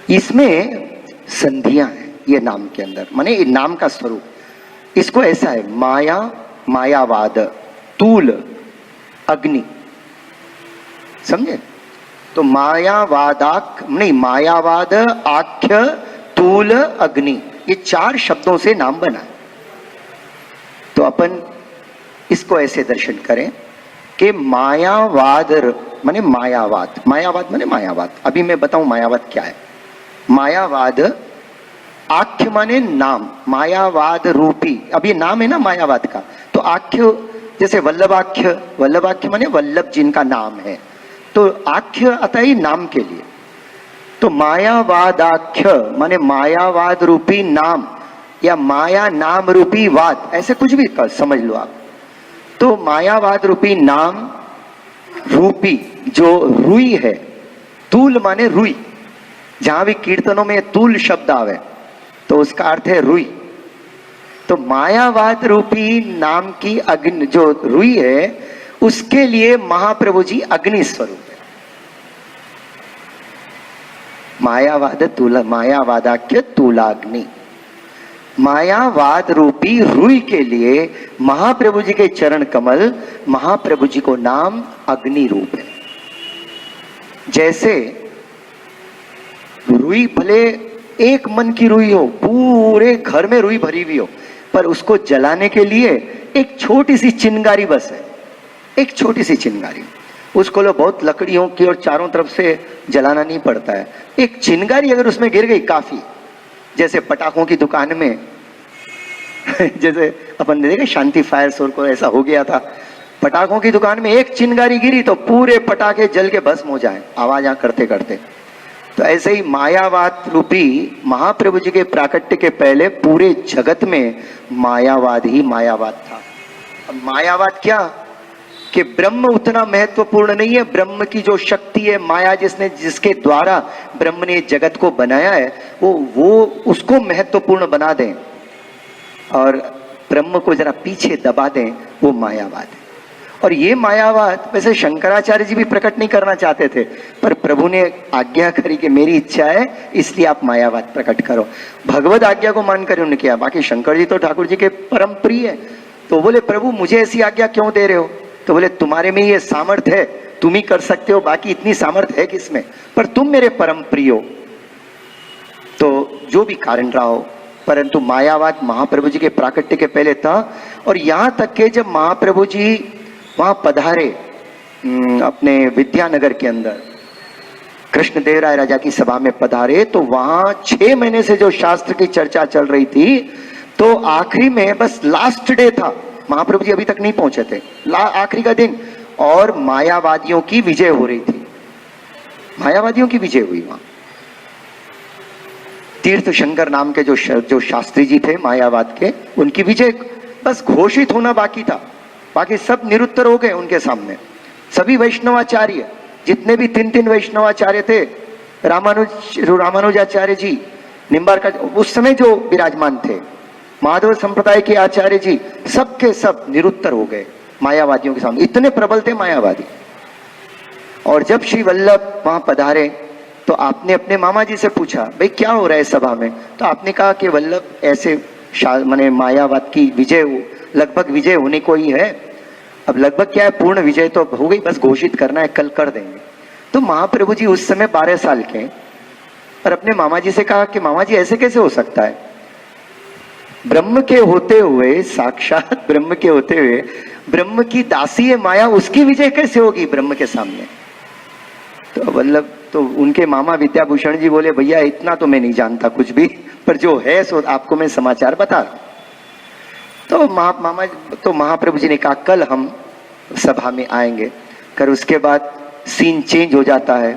इसमें संधियां हैं ये नाम के अंदर, माने नाम का स्वरूप इसको ऐसा है, माया मायावाद, तूल अग्नि, समझे? तो मायावादाक नहीं, मायावाद आख्य तूल, अग्नि, ये 4 शब्दों से नाम बना है। तो अपन इसको ऐसे दर्शन करें कि मायावाद माने मायावाद, मायावाद माने मायावाद। अभी मैं बताऊं मायावाद क्या है। मायावाद, आख्य माने नाम, मायावाद रूपी, अब ये नाम है ना मायावाद का, तो आख्य जैसे वल्लभाख्य, वल्लभाख्य माने वल्लभ जिनका नाम है, तो आख्य आता ही नाम के लिए। तो मायावादाख्य माने मायावाद रूपी नाम, या माया नाम रूपी वाद, ऐसे कुछ भी समझ लो आप। तो मायावाद रूपी नाम रूपी जो रुई है, तूल माने रुई, जहां भी कीर्तनों में तूल शब्द आवे तो उसका अर्थ है रुई। तो मायावाद रूपी नाम की अग्नि जो रुई है, उसके लिए महाप्रभु जी अग्नि स्वरूप है। मायावाद तूला, मायावादाख्य तूलाग्नि, मायावाद रूपी रुई के लिए महाप्रभु जी के चरण कमल, महाप्रभु जी को नाम अग्नि रूप है। जैसे रुई भले एक मन की रुई हो, पूरे घर में रुई भरी हुई हो, पर उसको जलाने के लिए एक छोटी सी चिंगारी बस है, एक छोटी सी चिंगारी। उसको लो बहुत लकड़ियों की और चारों तरफ से जलाना नहीं पड़ता है, एक चिंगारी अगर उसमें गिर गई काफी। जैसे पटाखों की दुकान में जैसे अपन देखे शांति फायर शोर को ऐसा हो गया था, पटाखों की दुकान में एक चिंगारी गिरी तो पूरे पटाखे जल के भस्म हो जाए आवाज करते करते। तो ऐसे ही मायावाद रूपी महाप्रभु जी के प्राकट्य के पहले पूरे जगत में मायावाद ही मायावाद था। अब मायावाद क्या कि ब्रह्म उतना महत्वपूर्ण नहीं है, ब्रह्म की जो शक्ति है, माया जिसने जिसके द्वारा ब्रह्म ने जगत को बनाया है, वो उसको महत्वपूर्ण बना दें और ब्रह्म को जरा पीछे दबा दें, वो मायावाद है। और ये मायावाद वैसे शंकराचार्य जी भी प्रकट नहीं करना चाहते थे, पर प्रभु ने आज्ञा करी कि मेरी इच्छा है इसलिए आप मायावाद प्रकट करो। भगवत आज्ञा को मानकर उन्होंने किया। बाकी शंकर जी तो ठाकुर जी के परम प्रिय है, तो बोले प्रभु मुझे ऐसी आज्ञा क्यों दे रहे हो? तो बोले तुम्हारे में ये सामर्थ्य है, तुम ही कर सकते हो, बाकी इतनी सामर्थ्य है किसमें, पर तुम मेरे परम प्रिय हो। तो जो भी कारण रहा हो, परंतु मायावाद महाप्रभु जी के प्राकट्य के पहले था। और यहां तक के जब महाप्रभु जी वहां पधारे अपने विद्यानगर के अंदर, कृष्णदेव राय राजा की सभा में पधारे, तो वहां 6 महीने से जो शास्त्र की चर्चा चल रही थी, तो आखिरी में बस लास्ट डे था, महाप्रभु जी अभी तक नहीं पहुंचे थे, आखिरी का दिन, और मायावादियों की विजय हो रही थी। मायावादियों की विजय हुई वहां। तीर्थ शंकर नाम के जो शास्त्री जी थे मायावाद के, उनकी विजय बस घोषित होना बाकी था, बाकी सब निरुत्तर हो गए उनके सामने। सभी वैष्णवाचार्य, जितने भी 3 वैष्णवाचार्य थे, रामानुजाचार्य जी, निम्बारकर उस समय जो विराजमान थे, माधव संप्रदाय के आचार्य जी, सबके सब निरुत्तर हो गए मायावादियों के सामने, इतने प्रबल थे मायावादी। और जब श्री वल्लभ वहां पधारे तो आपने अपने मामा जी से पूछा, भाई क्या हो रहा है सभा में? तो आपने कहा कि वल्लभ ऐसे माने मायावाद की विजय, लगभग विजय होने को ही है। अब लगभग क्या है, पूर्ण विजय तो हो गई, बस घोषित करना है, कल कर देंगे। तो महाप्रभु जी उस समय 12 साल के, और अपने मामा जी से कहा कि मामा जी ऐसे कैसे हो सकता है? ब्रह्म के होते हुए, साक्षात ब्रह्म के होते हुए, ब्रह्म की दासी है माया, उसकी विजय कैसे होगी ब्रह्म के सामने? तो वल्लभ, तो उनके मामा विद्याभूषण जी बोले, भैया इतना तो मैं नहीं जानता कुछ भी, पर जो है सो आपको मैं समाचार बता रहा। तो महाप्रभु जी ने कहा कल हम सभा में आएंगे। कर उसके बाद सीन चेंज हो जाता है।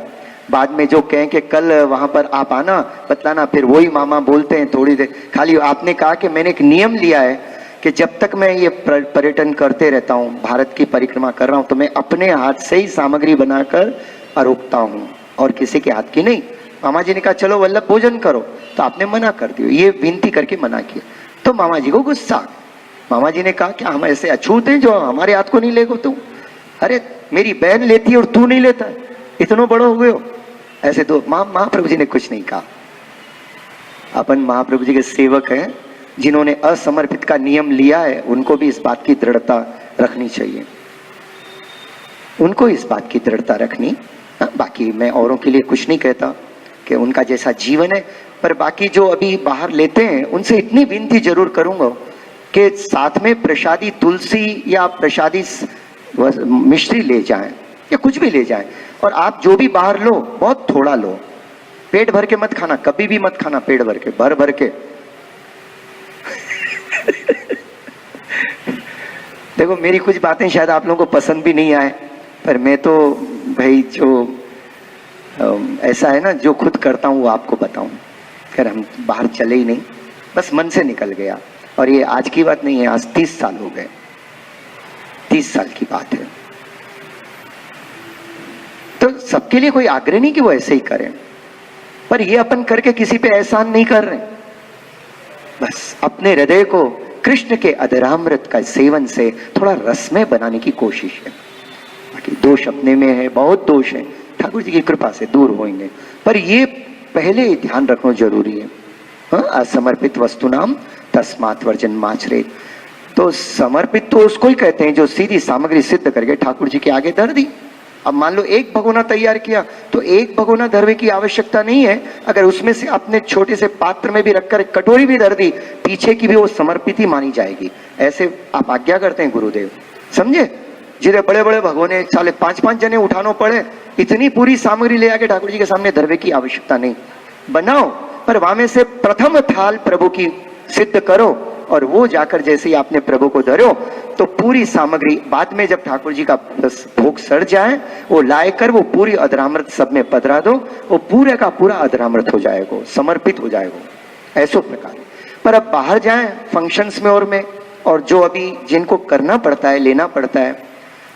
बाद में जो कहें कि कल वहां पर आप आना, बतलाना, फिर वही मामा बोलते हैं थोड़ी देर, खाली आपने कहा कि मैंने एक नियम लिया है कि जब तक मैं ये पर्यटन करते रहता हूँ, भारत की परिक्रमा कर रहा हूँ, तो मैं अपने हाथ से ही सामग्री बनाकर आरोपता हूँ और किसी के हाथ की नहीं। मामा जी ने कहा चलो वल्लभ भोजन करो, तो आपने मना कर दिया, ये विनती करके मना किया। तो मामा जी को गुस्सा। मामा जी ने कहा क्या हम ऐसे अछूत हैं जो हमारे हाथ को नहीं लेगो तुम? अरे मेरी बहन लेती है और तू नहीं लेता, इतनो बड़ो हुए हो। ऐसे तो महाप्रभु जी ने कुछ नहीं कहा। अपन महाप्रभु जी के सेवक हैं, जिन्होंने असमर्पित का नियम लिया है, उनको भी इस बात की दृढ़ता रखनी चाहिए, उनको इस बात की दृढ़ता रखनी। बाकी मैं औरों के लिए कुछ नहीं कहता कि उनका जैसा जीवन है पर बाकी जो अभी बाहर लेते हैं उनसे इतनी विनती जरूर करूंगा कि साथ में प्रसादी तुलसी या प्रसादी मिश्री ले जाएं या कुछ भी ले जाएं, और आप जो भी बाहर लो बहुत थोड़ा लो, पेट भर के मत खाना, कभी भी मत खाना पेट भर के, भर भर के। देखो मेरी कुछ बातें शायद आप लोगों को पसंद भी नहीं आए, पर मैं तो भाई जो ऐसा है ना, जो खुद करता हूँ वो आपको बताऊं। खैर हम बाहर चले ही नहीं, बस मन से निकल गया, और ये आज की बात नहीं है, आज 30 साल हो गए, 30 साल की बात है। तो सबके लिए कोई आग्रह नहीं कि वो ऐसे ही करें, पर ये अपन करके किसी पे एहसान नहीं कर रहे, बस अपने हृदय को कृष्ण के अधरामृत का सेवन से थोड़ा रसमय बनाने की कोशिश है। बाकी दोष अपने में है, बहुत दोष है, ठाकुर जी की कृपा से दूर होंगे, पर ये पहले ध्यान रखना जरूरी है। असमर्पित वस्तु नाम तस्मात् वर्जन माचरेत। तो समर्पित तो उसको ही कहते हैं जो सीधी सामग्री सिद्ध करके ठाकुर जी के आगे धर दी। अब मान लो एक भगोना तैयार किया तो एक भगोना धरने की आवश्यकता नहीं है, अगर उसमें से अपने छोटे से पात्र में भी रखकर एक कटोरी भी धर दी, पीछे की भी वो समर्पित ही मानी जाएगी। ऐसे आप आज्ञा करते हैं गुरुदेव, समझे? जिधर बड़े बड़े भगोने साले 5-5 जने उठानो पड़े, इतनी पूरी सामग्री ले आके ठाकुर जी के सामने धरने की आवश्यकता नहीं। बनाओ, पर वहां में से प्रथम थाल प्रभु की सिद्ध करो, और वो जाकर जैसे ही आपने प्रभु को धरो तो पूरी सामग्री बाद में जब ठाकुर जी का भोग सड़ जाए वो लाए कर वो पूरी अधरामृत सब में पधरा दो, वो पूरे का पूरा अधरामृत हो जाएगा, समर्पित हो जाएगा। ऐसो प्रकार। पर अब बाहर जाएं फंक्शंस में और जो अभी जिनको करना पड़ता है, लेना पड़ता है,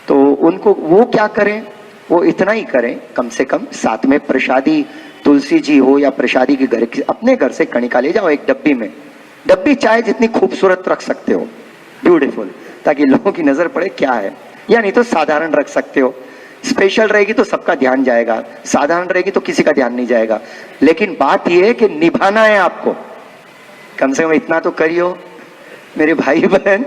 तो उनको वो क्या करें, वो इतना ही करें, कम से कम साथ में प्रसादी तुलसी जी हो या प्रसादी के घर अपने घर से कणिका ले जाओ, एक डब्बी में, डब्बी चाहे जितनी खूबसूरत रख सकते हो, ब्यूटीफुल, ताकि लोगों की नजर पड़े क्या है, या नहीं तो साधारण रख सकते हो। स्पेशल रहेगी तो सबका ध्यान जाएगा, साधारण रहेगी तो किसी का ध्यान नहीं जाएगा। लेकिन बात यह है कि निभाना है आपको, कम से कम इतना तो करियो मेरे भाई बहन।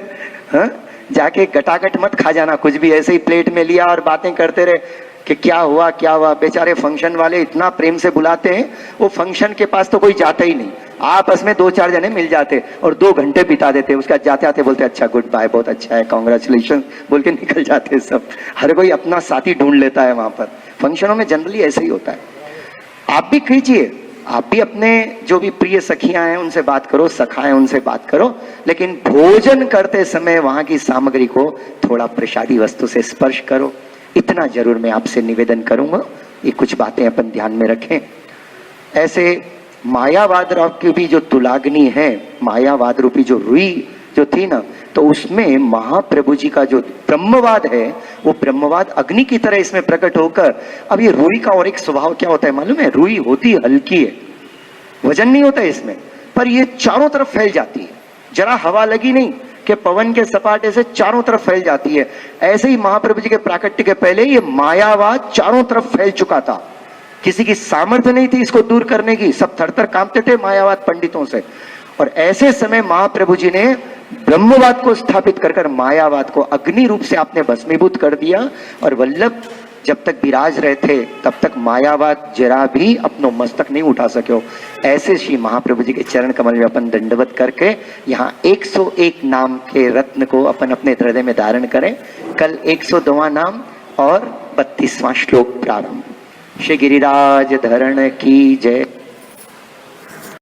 हाँ, जाके गटागट मत खा जाना, कुछ भी ऐसे ही प्लेट में लिया और बातें करते रहे कि क्या हुआ क्या हुआ। बेचारे फंक्शन वाले इतना प्रेम से बुलाते हैं, वो फंक्शन के पास तो कोई जाता ही नहीं, आपस में 2-4 जने मिल जाते और 2 घंटे बिता देते, उसका जाते आते बोलते अच्छा गुड बाय, बहुत अच्छा है, कॉन्ग्रेचुलेशन बोल के निकल जाते सब। हर कोई अपना साथी ढूंढ लेता है वहां पर। फंक्शनों में जनरली ऐसे ही होता है। आप भी कीजिए, आप भी अपने जो भी प्रिय सखियां हैं उनसे बात करो, सखा हैं उनसे बात करो, लेकिन भोजन करते समय वहां की सामग्री को थोड़ा प्रसादी वस्तु से स्पर्श करो, इतना जरूर मैं आपसे निवेदन करूंगा। ये कुछ बातें अपन ध्यान में रखें। ऐसे मायावाद की भी जो तुलाग्नि है, मायावाद रूपी जो रुई जो थी ना, तो उसमें महाप्रभु जी का जो ब्रह्मवाद है, वो ब्रह्मवाद अग्नि की तरह इसमें प्रकट होकर, अब ये रुई का और एक स्वभाव क्या होता है मालूम है? रुई होती हल्की है, वजन नहीं होता है इसमें, पर ये चारों तरफ फैल जाती है, जरा हवा लगी नहीं कि पवन के सपाटे से चारों तरफ फैल जाती है। ऐसे ही महाप्रभु जी के प्राकट्य के पहले ये मायावाद चारों तरफ फैल चुका था, किसी की सामर्थ्य नहीं थी इसको दूर करने की, सब थरथर कांपते थे मायावाद पंडितों से। और ऐसे समय महाप्रभु जी ने ब्रह्मवाद को स्थापित कर मायावाद को अग्नि रूप से आपने भस्मीभूत कर दिया, और वल्लभ जब तक विराज रहे थे तब तक मायावाद जरा भी अपनो मस्तक नहीं उठा सके। ऐसे श्री महाप्रभु जी के चरण कमल में अपन दंडवत करके यहाँ 101 नाम के रत्न को अपन अपने हृदय में धारण करें। कल 102वां नाम और 32वां श्लोक प्रारंभ। श्री गिरिराज धरण की जय।